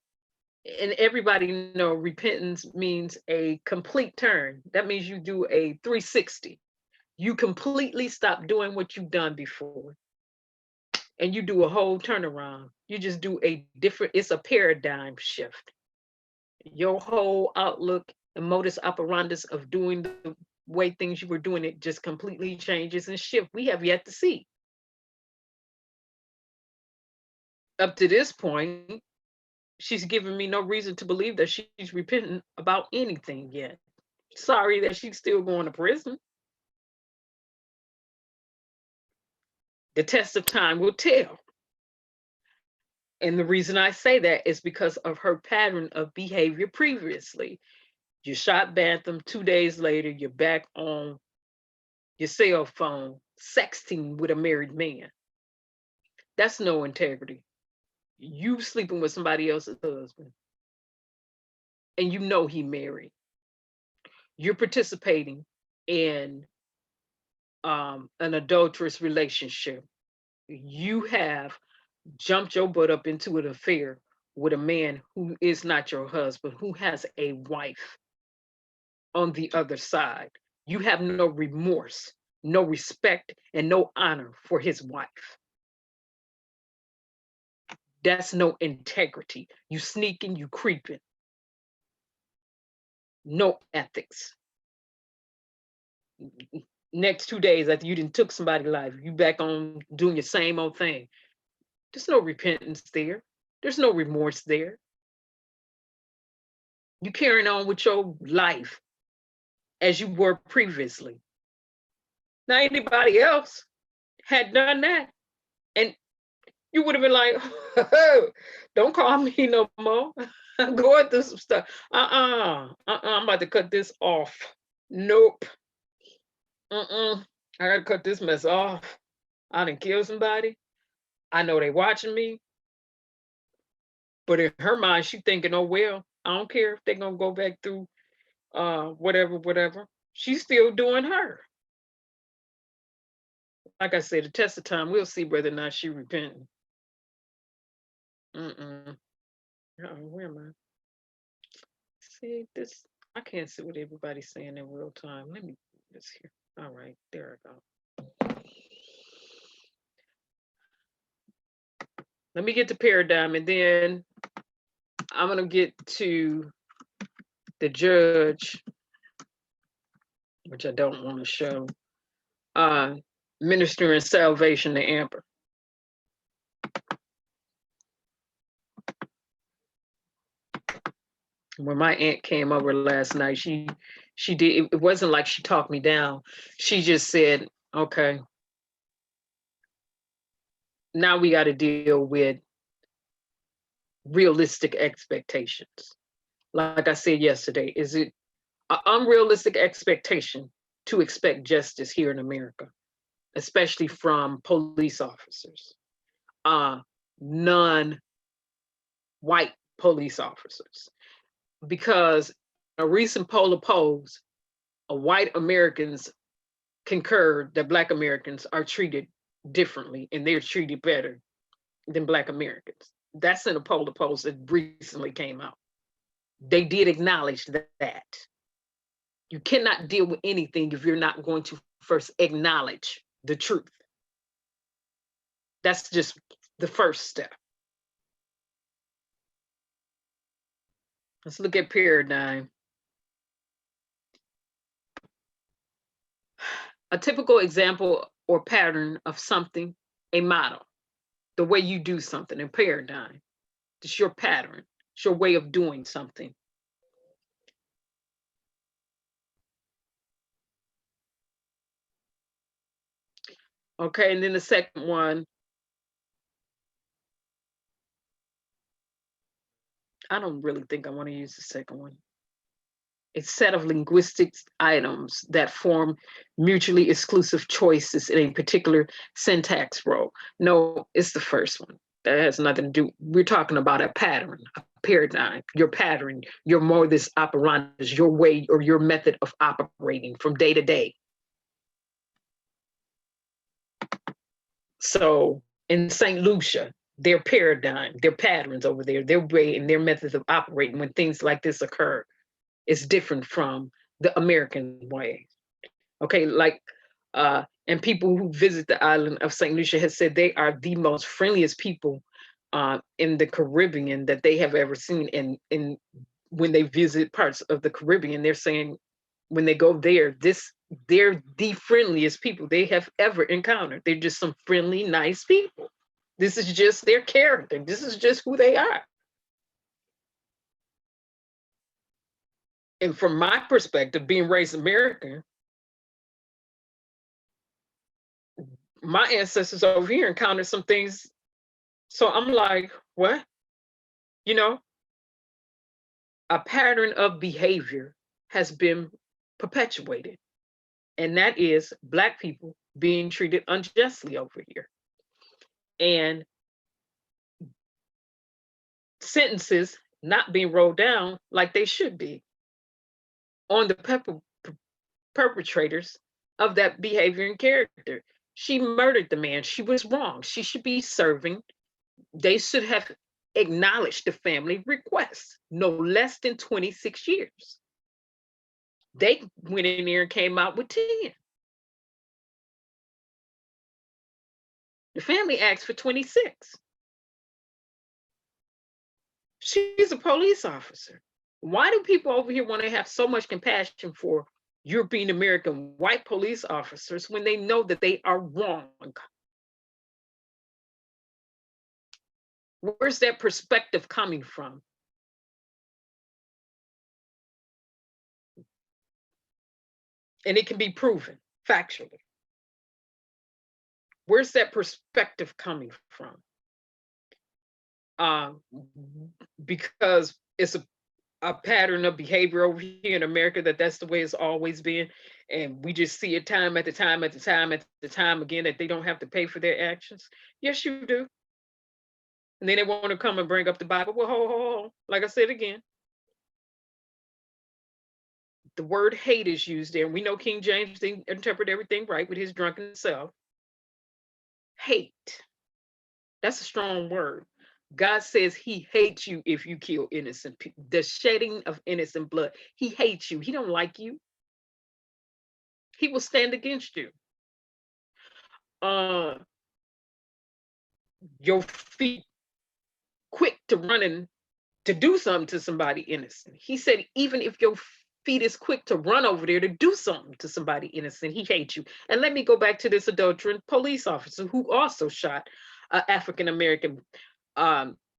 And everybody know repentance means a complete turn. That means you do a 360. You completely stop doing what you've done before. And you do a whole turnaround. You just do a different, it's a paradigm shift. Your whole outlook and modus operandus of doing the way things you were doing it just completely changes and shift. We have yet to see. Up to this point, she's given me no reason to believe that she's repentant about anything yet. Sorry that she's still going to prison. The test of time will tell. And the reason I say that is because of her pattern of behavior previously. You shot Botham, 2 days later, you're back on your cell phone, sexting with a married man. That's no integrity. You sleeping with somebody else's husband. And you know he married. You're participating in an adulterous relationship. You have jumped your butt up into an affair with a man who is not your husband, who has a wife on the other side. You have no remorse, no respect, and no honor for his wife. That's no integrity. You sneaking, you creeping. No ethics. Next 2 days after you done took somebody's life, you back on doing your same old thing. There's no repentance there. There's no remorse there. You carrying on with your life as you were previously. Now anybody else had done that, and you would have been like, oh, don't call me no more. I'm going through some stuff. I'm about to cut this off. Nope. I gotta cut this mess off. I done killed somebody. I know they watching me. But in her mind, she thinking, oh, well, I don't care if they're gonna go back through whatever. She's still doing her. Like I said, the test of time, we'll see whether or not she repenting. Where am I? See this, I can't see what everybody's saying in real time. Let me do this here. All right, there I go. Let me get to paradigm, and then I'm gonna get to the judge, which I don't want to show. Ministering salvation to Amber. When my aunt came over last night, she did, it wasn't like she talked me down. She just said, okay, now we got to deal with realistic expectations. Like I said yesterday, is it an unrealistic expectation to expect justice here in America, especially from police officers, non-white police officers? Because a recent poll of polls, white Americans concur that Black Americans are treated differently and they're treated better than Black Americans. That's in a poll of polls that recently came out. They did acknowledge that. You cannot deal with anything if you're not going to first acknowledge the truth. That's just the first step. Let's look at paradigm. A typical example or pattern of something, a model, the way you do something, a paradigm. It's your pattern, it's your way of doing something. Okay, and then the second one, I don't really think I want to use the second one. A set of linguistic items that form mutually exclusive choices in a particular syntax role. No, it's the first one. That has nothing to do. We're talking about a pattern, a paradigm, your pattern, your modus operandi, your way or your method of operating from day to day. So in St. Lucia, their paradigm, their patterns over there, their way and their methods of operating when things like this occur is different from the American way. Okay, like, and people who visit the island of St. Lucia has said they are the most friendliest people in the Caribbean that they have ever seen. And when they visit parts of the Caribbean, they're saying when they go there, they're the friendliest people they have ever encountered. They're just some friendly, nice people. This is just their character. This is just who they are. And from my perspective, being raised American, my ancestors over here encountered some things. So I'm like, what? You know, a pattern of behavior has been perpetuated. And that is Black people being treated unjustly over here. And sentences not being rolled down like they should be on the perpetrators of that behavior and character. She murdered the man. She was wrong. She should be serving. They should have acknowledged the family request, no less than 26 years. They went in there and came out with 10. The family asked for 26. She's a police officer. Why do people over here want to have so much compassion for European American white police officers when they know that they are wrong? Where's that perspective coming from? And it can be proven factually. Where's that perspective coming from? Because it's a pattern of behavior over here in America that's the way it's always been. And we just see it time after time after time after time again that they don't have to pay for their actions. Yes, you do. And then they want to come and bring up the Bible. Well, ho. Like I said again, the word hate is used there. And we know King James didn't interpret everything right with his drunken self. Hate. That's a strong word. God says he hates you if you kill innocent people. The shedding of innocent blood. He hates you. He don't like you. He will stand against you. Your feet quick to run and to do something to somebody innocent. He said, even if your feet is quick to run over there to do something to somebody innocent, he hates you. And let me go back to this adulterous police officer who also shot an African-American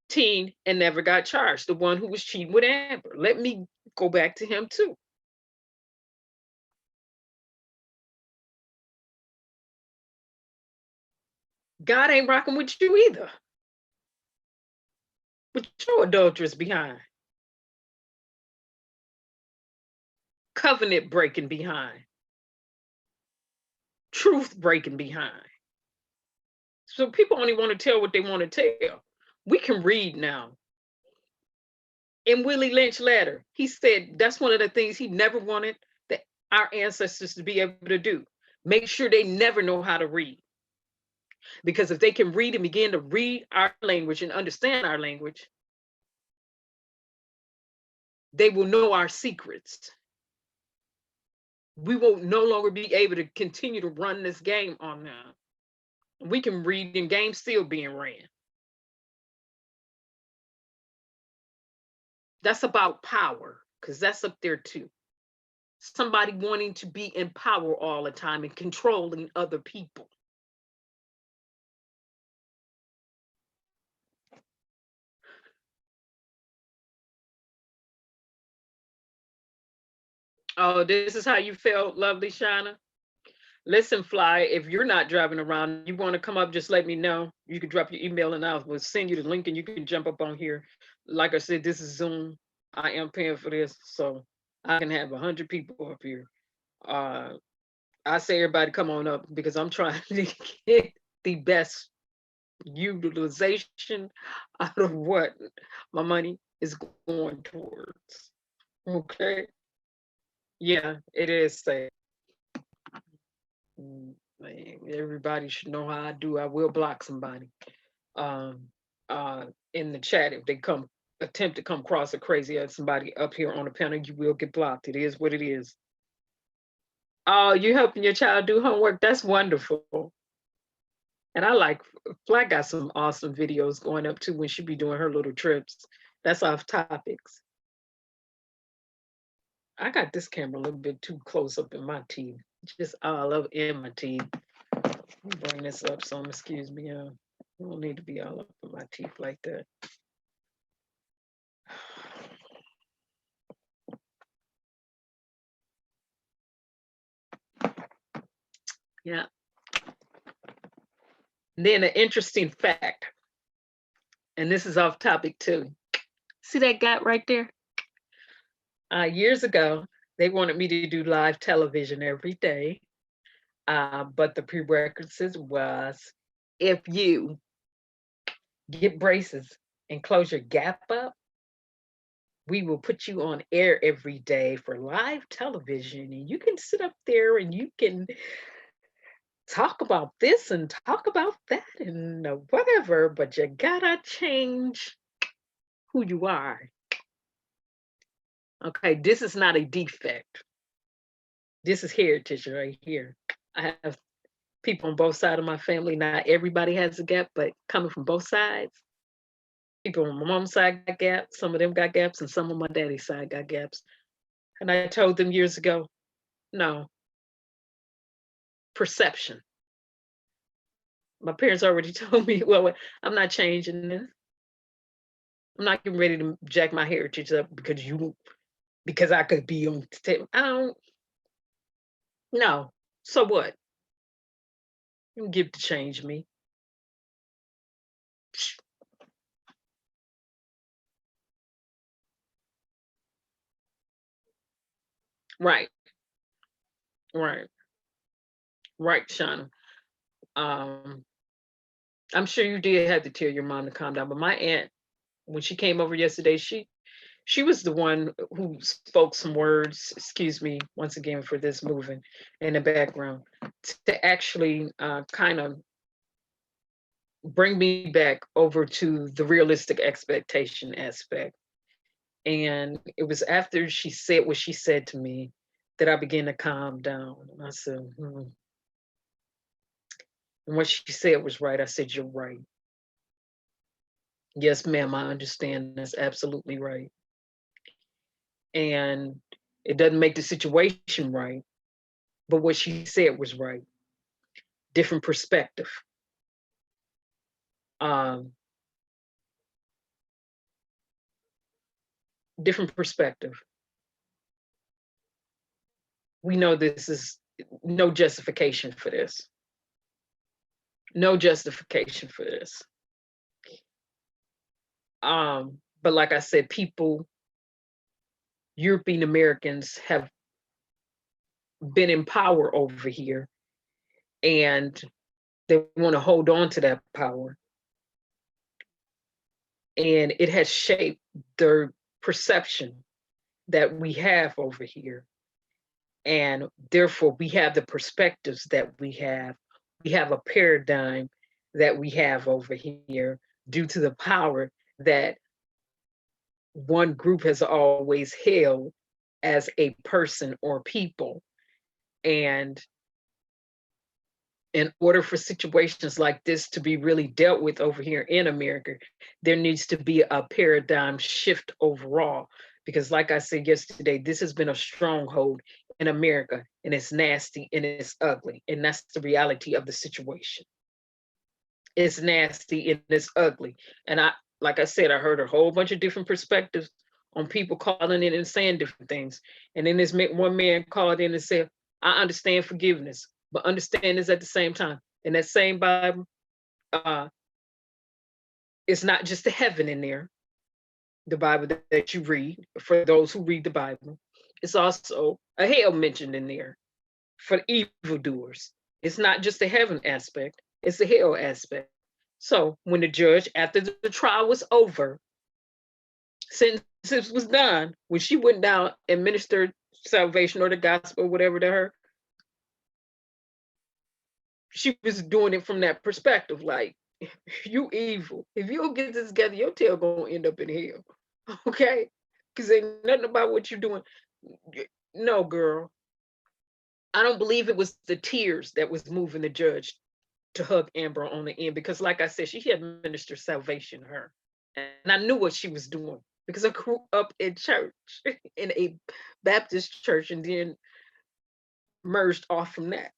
teen and never got charged, the one who was cheating with Amber. Let me go back to him too. God ain't rocking with you either. With your adulterous behind. Covenant breaking behind. Truth breaking behind. So people only want to tell what they want to tell. We can read now. In Willie Lynch's letter, he said that's one of the things he never wanted our ancestors to be able to do. Make sure they never know how to read. Because if they can read and begin to read our language and understand our language, they will know our secrets. We will no longer be able to continue to run this game on them. We can read and games still being ran. That's about power, because that's up there too. Somebody wanting to be in power all the time and controlling other people. Oh, this is how you felt, lovely Shauna? Listen, Fly, if you're not driving around, you want to come up, just let me know. You can drop your email and I will send you the link and you can jump up on here like I said, this is Zoom. I am paying for this, so I can have 100 people up here. I say everybody come on up because I'm trying to get the best utilization out of what my money is going towards. Okay. Yeah, it is safe. Everybody should know how I do. I will block somebody in the chat if they attempt to come across a crazy as somebody up here on the panel. You will get blocked. It is what it is. Oh, you helping your child do homework? That's wonderful. And I like Flat got some awesome videos going up too when she be doing her little trips. That's off topics. I got this camera a little bit too close up in my teeth. Just all up in my teeth. Bring this up some, excuse me. I don't need to be all up in my teeth like that. Yeah. Then an interesting fact, and this is off topic too. See that gap right there? Years ago, they wanted me to do live television every day. But the prerequisite was if you get braces and close your gap up, we will put you on air every day for live television. And you can sit up there and you can talk about this and talk about that and whatever, but you gotta change who you are. Okay, this is not a defect. This is heritage right here. I have people on both sides of my family. Not everybody has a gap, but coming from both sides. People on my mom's side got gaps, some of them got gaps, and some on my daddy's side got gaps. And I told them years ago, no, perception. My parents already told me, well, I'm not changing this. I'm not getting ready to jack my heritage up because I could be on tape. I don't, no, so what? You can give to change me. Right. Right. Right, Shauna. I'm sure you did have to tell your mom to calm down, but my aunt, when she came over yesterday, she was the one who spoke some words, excuse me, once again for this moving in the background, to actually kind of bring me back over to the realistic expectation aspect. And it was after she said what she said to me that I began to calm down. And I said, And what she said was right. I said, you're right. Yes, ma'am, I understand. That's absolutely right. And it doesn't make the situation right, but what she said was right. Different perspective. Different perspective. We know this is no justification for this. No justification for this. But like I said, people, European Americans have been in power over here and they want to hold on to that power. And it has shaped their perception that we have over here. And therefore we have the perspectives that we have. We have a paradigm that we have over here due to the power that one group has always held as a person or people. And in order for situations like this to be really dealt with over here in America, there needs to be a paradigm shift overall. Because like I said yesterday, this has been a stronghold in America, and it's nasty and it's ugly. And that's the reality of the situation. It's nasty and it's ugly. And like I said, I heard a whole bunch of different perspectives on people calling in and saying different things. And then this one man called in and said, I understand forgiveness, but understand this at the same time. In that same Bible, it's not just the heaven in there. the Bible that you read, for those who read the Bible. It's also a hell mentioned in there for evildoers. It's not just the heaven aspect, it's the hell aspect. So when the judge, after the trial was over, sentence was done, when she went down and ministered salvation or the gospel, whatever to her, she was doing it from that perspective, like, you evil. If you don't get this together, your tail gonna end up in hell. Okay? Because ain't nothing about what you're doing. No, girl. I don't believe it was the tears that was moving the judge to hug Amber on the end, because like I said, she had ministered salvation to her. And I knew what she was doing because I grew up in church, in a Baptist church, and then merged off from that.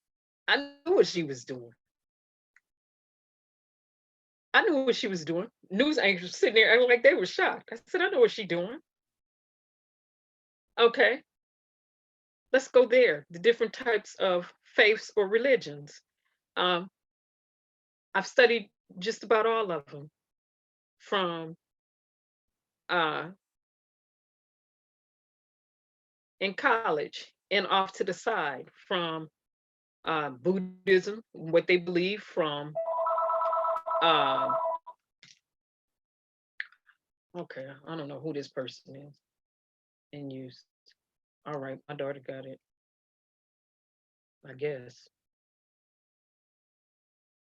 I knew what she was doing. I knew what she was doing. News anchors sitting there acting like they were shocked. I said, I know what she's doing. Okay, let's go there. The different types of faiths or religions. I've studied just about all of them, from in college and off to the side, from Buddhism, what they believe, from okay, I don't know who this person is in use. All right, my daughter got it, I guess.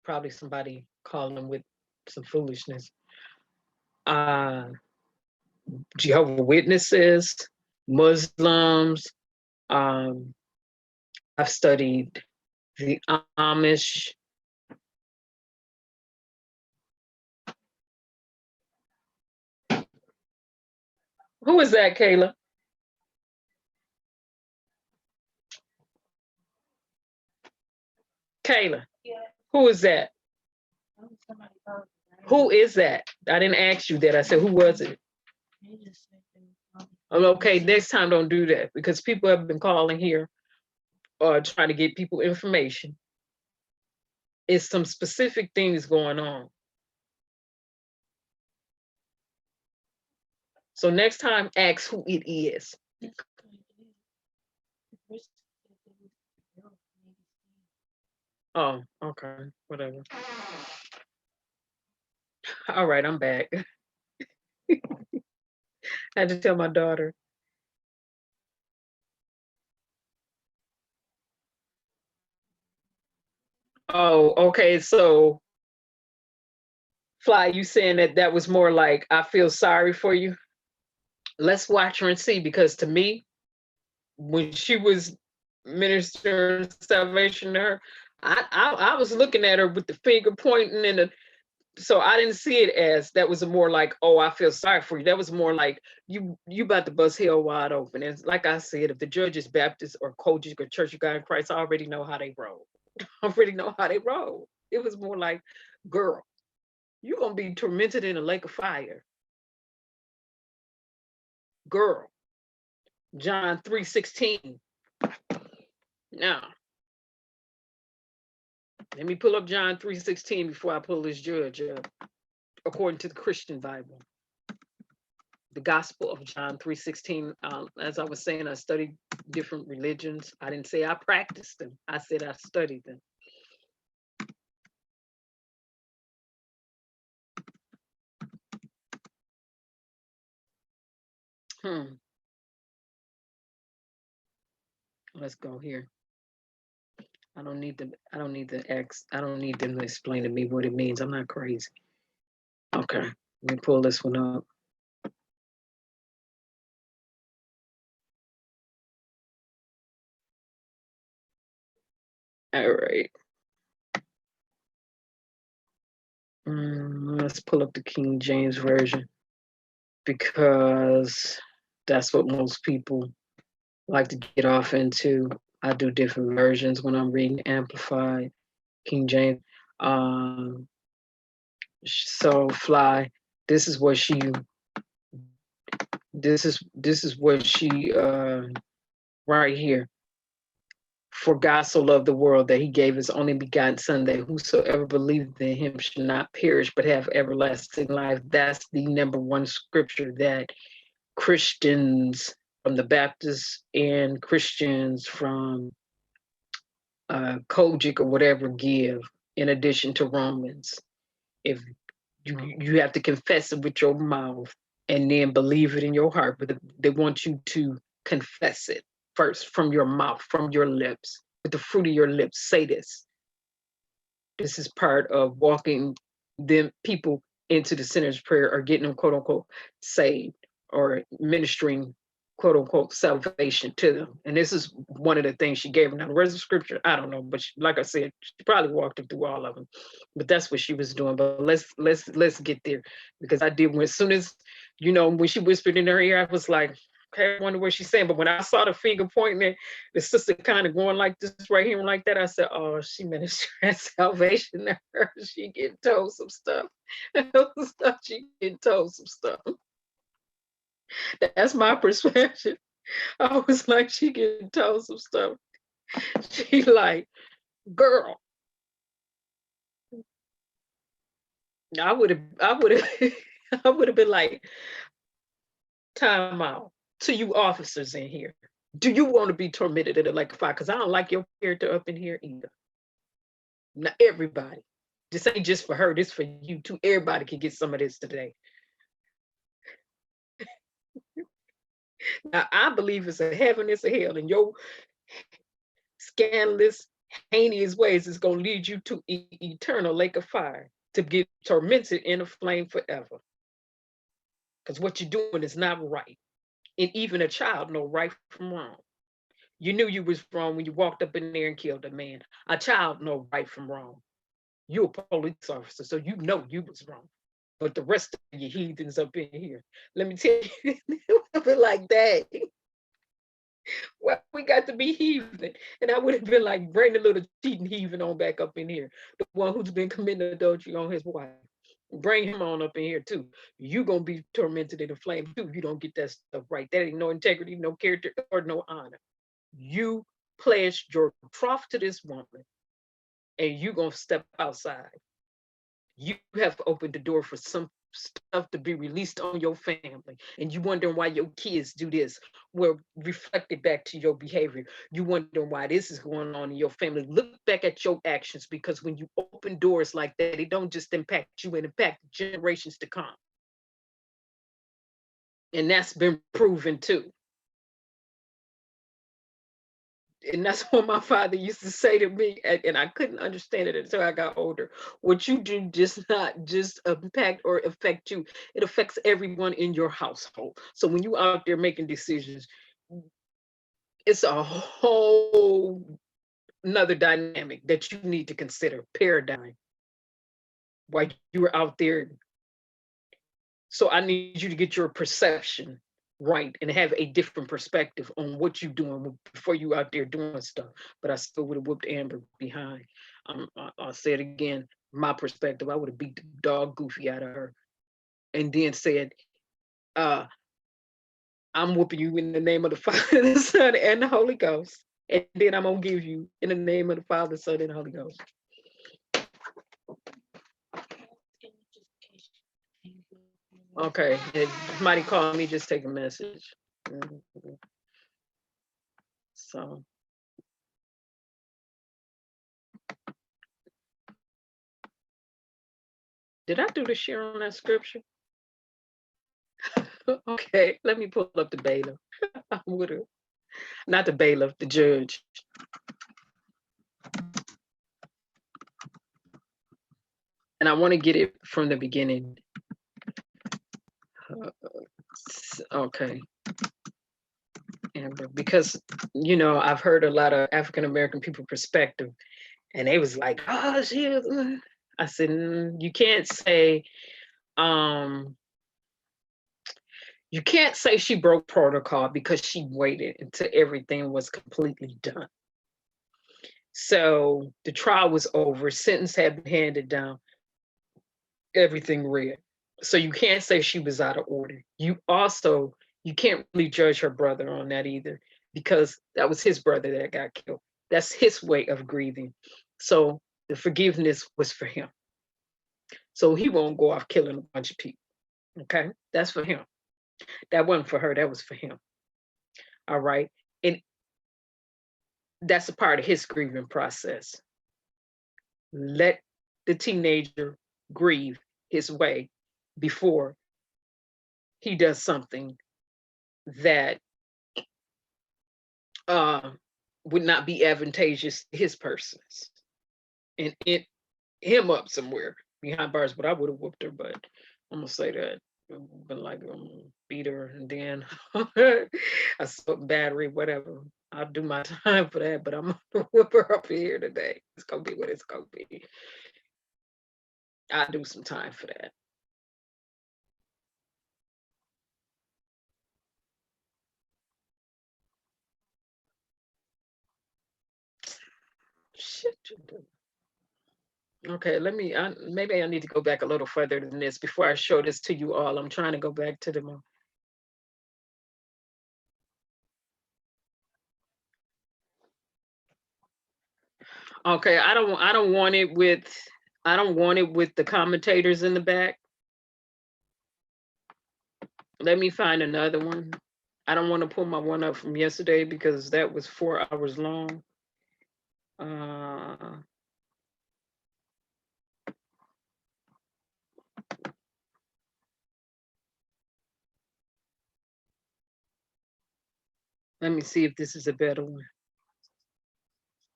Probably somebody calling them with some foolishness. Jehovah's Witnesses, Muslims. I've studied the Amish. Who is that, Kayla? Kayla, yeah. Who is that? Who is that? I didn't ask you that. I said, who was it? Okay, next time don't do that, because people have been calling here trying to get people information. It's some specific things going on. So next time, ask who it is. Oh, okay, whatever. All right, I'm back. I had to tell my daughter. Oh, okay, so Fly, you saying that was more like, I feel sorry for you? Let's watch her and see, because to me, when she was ministering salvation to her, I was looking at her with the finger pointing, and so I didn't see it as that was more like, oh, I feel sorry for you. That was more like, you about to bust hell wide open. And like I said, if the judge is Baptist or Kojic or Church of God in Christ, I already know how they roll. I already know how they roll. It was more like, girl, you're gonna be tormented in a lake of fire. Girl, John 3:16. Now, let me pull up John 3:16 before I pull this judge up, according to the Christian Bible. The Gospel of John 3:16. As I was saying, I studied different religions. I didn't say I practiced them. I said I studied them. Let's go here. I don't need them to explain to me what it means. I'm not crazy. Okay, let me pull this one up. All right. Let's pull up the King James Version, because that's what most people like to get off into. I do different versions when I'm reading Amplified, King James. So Fly, this is what she right here. For God so loved the world that he gave his only begotten son, that whosoever believed in him should not perish but have everlasting life. That's the number one scripture that Christians from the Baptists and Christians from Kojic or whatever give, in addition to Romans. If you have to confess it with your mouth and then believe it in your heart, but they want you to confess it first from your mouth, from your lips, with the fruit of your lips. Say this. This is part of walking them people into the sinner's prayer, or getting them, quote unquote, saved, or ministering, quote unquote, salvation to them. And this is one of the things she gave them. Now the rest of scripture, I don't know, but she, like I said, she probably walked them through all of them, but that's what she was doing. But let's get there, because I did, as soon as, you know, when she whispered in her ear, I was like, okay, I wonder what she's saying. But when I saw the finger pointing, the sister kind of going like this right here and like that, I said, oh, she ministering salvation to her. She getting told some stuff. She getting told some stuff. That's my perspective. I was like, she getting told some stuff. She like, girl. I would have been like, time out. To you officers in here, do you want to be tormented in the lake of fire? Because I don't like your character up in here either. Not everybody. This ain't just for her, this for you too. Everybody can get some of this today. Now, I believe it's a heaven, it's a hell, and your scandalous, heinous ways is going to lead you to eternal lake of fire, to get tormented in a flame forever. Because what you're doing is not right. And even a child know right from wrong. You knew you was wrong when you walked up in there and killed a man. A child know right from wrong. You're a police officer, so you know you was wrong. But the rest of you heathens up in here, let me tell you, it would be like that. Well, we got to be heathen. And I would have been like, bring the little cheating heathen on back up in here. The one who's been committing adultery on his wife. Bring him on up in here too. You're gonna be tormented in the flame too if you don't get that stuff right. That ain't no integrity, no character, or no honor. You pledged your troth to this woman, and you gonna step outside. You have opened the door for some stuff to be released on your family, and you wondering why your kids do this. Well, reflected back to your behavior. You wondering why this is going on in your family. Look back at your actions, because when you open doors like that, it don't just impact you, it impacts generations to come. And that's been proven too. And that's what my father used to say to me, and I couldn't understand it until I got older. What you do does not just impact or affect you, it affects everyone in your household. So when you out there making decisions, it's a whole another dynamic that you need to consider, paradigm, while you're out there. So I need you to get your perception right and have a different perspective on what you're doing before you out there doing stuff. But I still would have whooped Amber behind. I'll say it again, my perspective, I would have beat the dog goofy out of her and then said, I'm whooping you in the name of the Father, the Son, and the Holy Ghost. And then I'm gonna give you in the name of the Father, Son, and the Holy Ghost. Okay, if somebody called me, just take a message. So. Did I do the share on that scripture? Okay, let me pull up the bailiff. I would have. Not the bailiff, the judge. And I want to get it from the beginning. Okay. Amber, because, you know, I've heard a lot of African-American people perspective, and they was like, oh, she was, I said, you can't say, you can't say she broke protocol because she waited until everything was completely done. So the trial was over, sentence had been handed down, everything read. So you can't say she was out of order. You can't really judge her brother on that either, because that was his brother that got killed. That's his way of grieving. So the forgiveness was for him. So he won't go off killing a bunch of people. Okay, that's for him. That wasn't for her, that was for him. All right. And that's a part of his grieving process. Let the teenager grieve his way before he does something that would not be advantageous to his persons and it him up somewhere behind bars. But I would have whooped her, but I'm gonna say that. Been like beat her and then I spoke battery, whatever. I'll do my time for that, but I'm gonna whip her up here today. It's gonna be what it's gonna be. I'll do some time for that. Shit. Okay, let me, maybe I need to go back a little further than this before I show this to you all. I'm trying to go back to the. Okay, I don't want it with the commentators in the back. Let me find another one. I don't want to pull my one up from yesterday because that was 4 hours long. Let me see if this is a better one.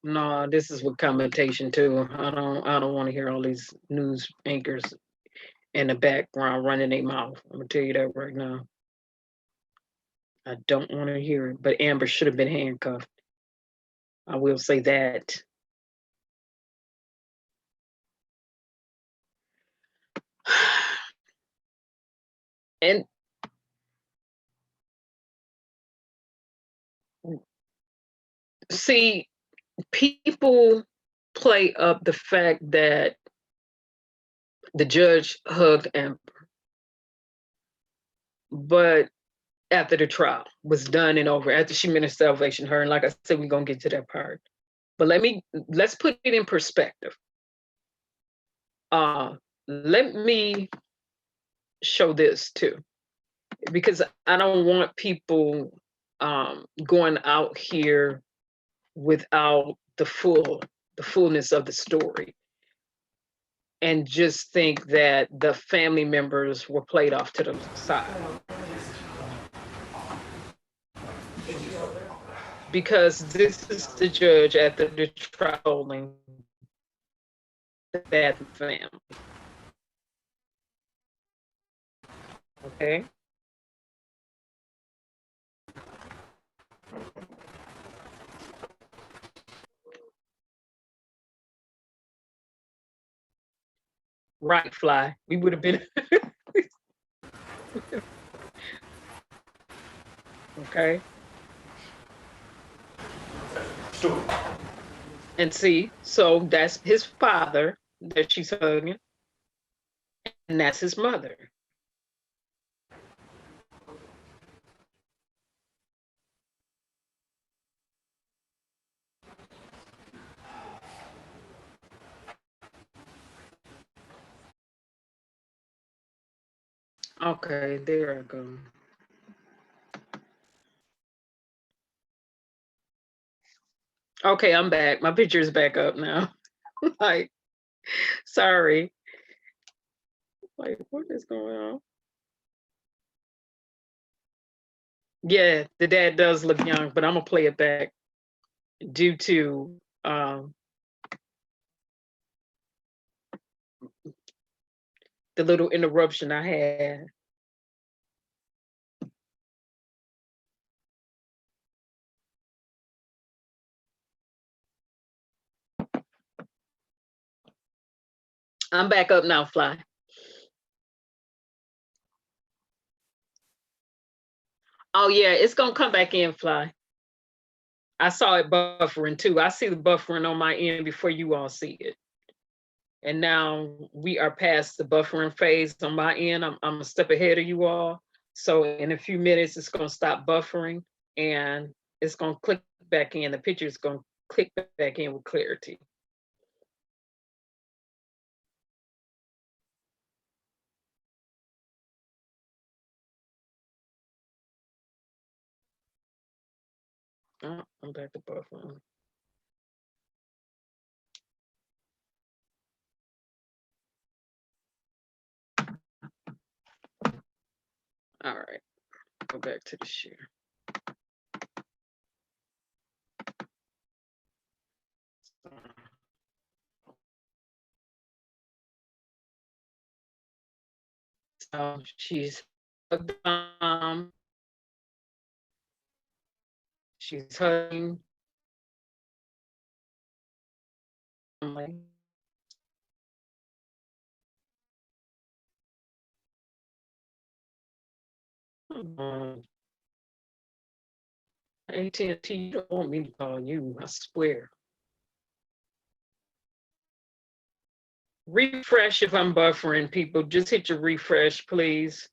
No, this is with commentation too. I don't want to hear all these news anchors in the background running their mouth. I'm gonna tell you that right now. I don't want to hear it, but Amber should have been handcuffed. I will say that. And see, people play up the fact that the judge hugged Amber, but after the trial was done and over, after she ministered salvation her, and like I said, we're gonna get to that part. But let's put it in perspective. Let me show this too, because I don't want people going out here without the fullness of the story and just think that the family members were played off to the side. Because this is the judge after the trial the bad family. Okay. Right, Fly. We would have been. Okay. And see, so that's his father that she's hugging, and that's his mother. Okay, there I go. Okay, I'm back. My picture is back up now. Like, sorry. Like, what is going on? Yeah, the dad does look young, but I'm gonna play it back due to the little interruption I had. I'm back up now, Fly. Oh yeah, it's gonna come back in, Fly. I saw it buffering too. I see the buffering on my end before you all see it. And now we are past the buffering phase on my end. I'm a step ahead of you all. So in a few minutes, it's gonna stop buffering and it's gonna click back in. The picture is gonna click back in with clarity. Oh, I'm back to buffering. All right, go back to the share. So she's she's hugging. AT&T, you don't want me to call you, I swear. Refresh if I'm buffering, people. Just hit your refresh, please.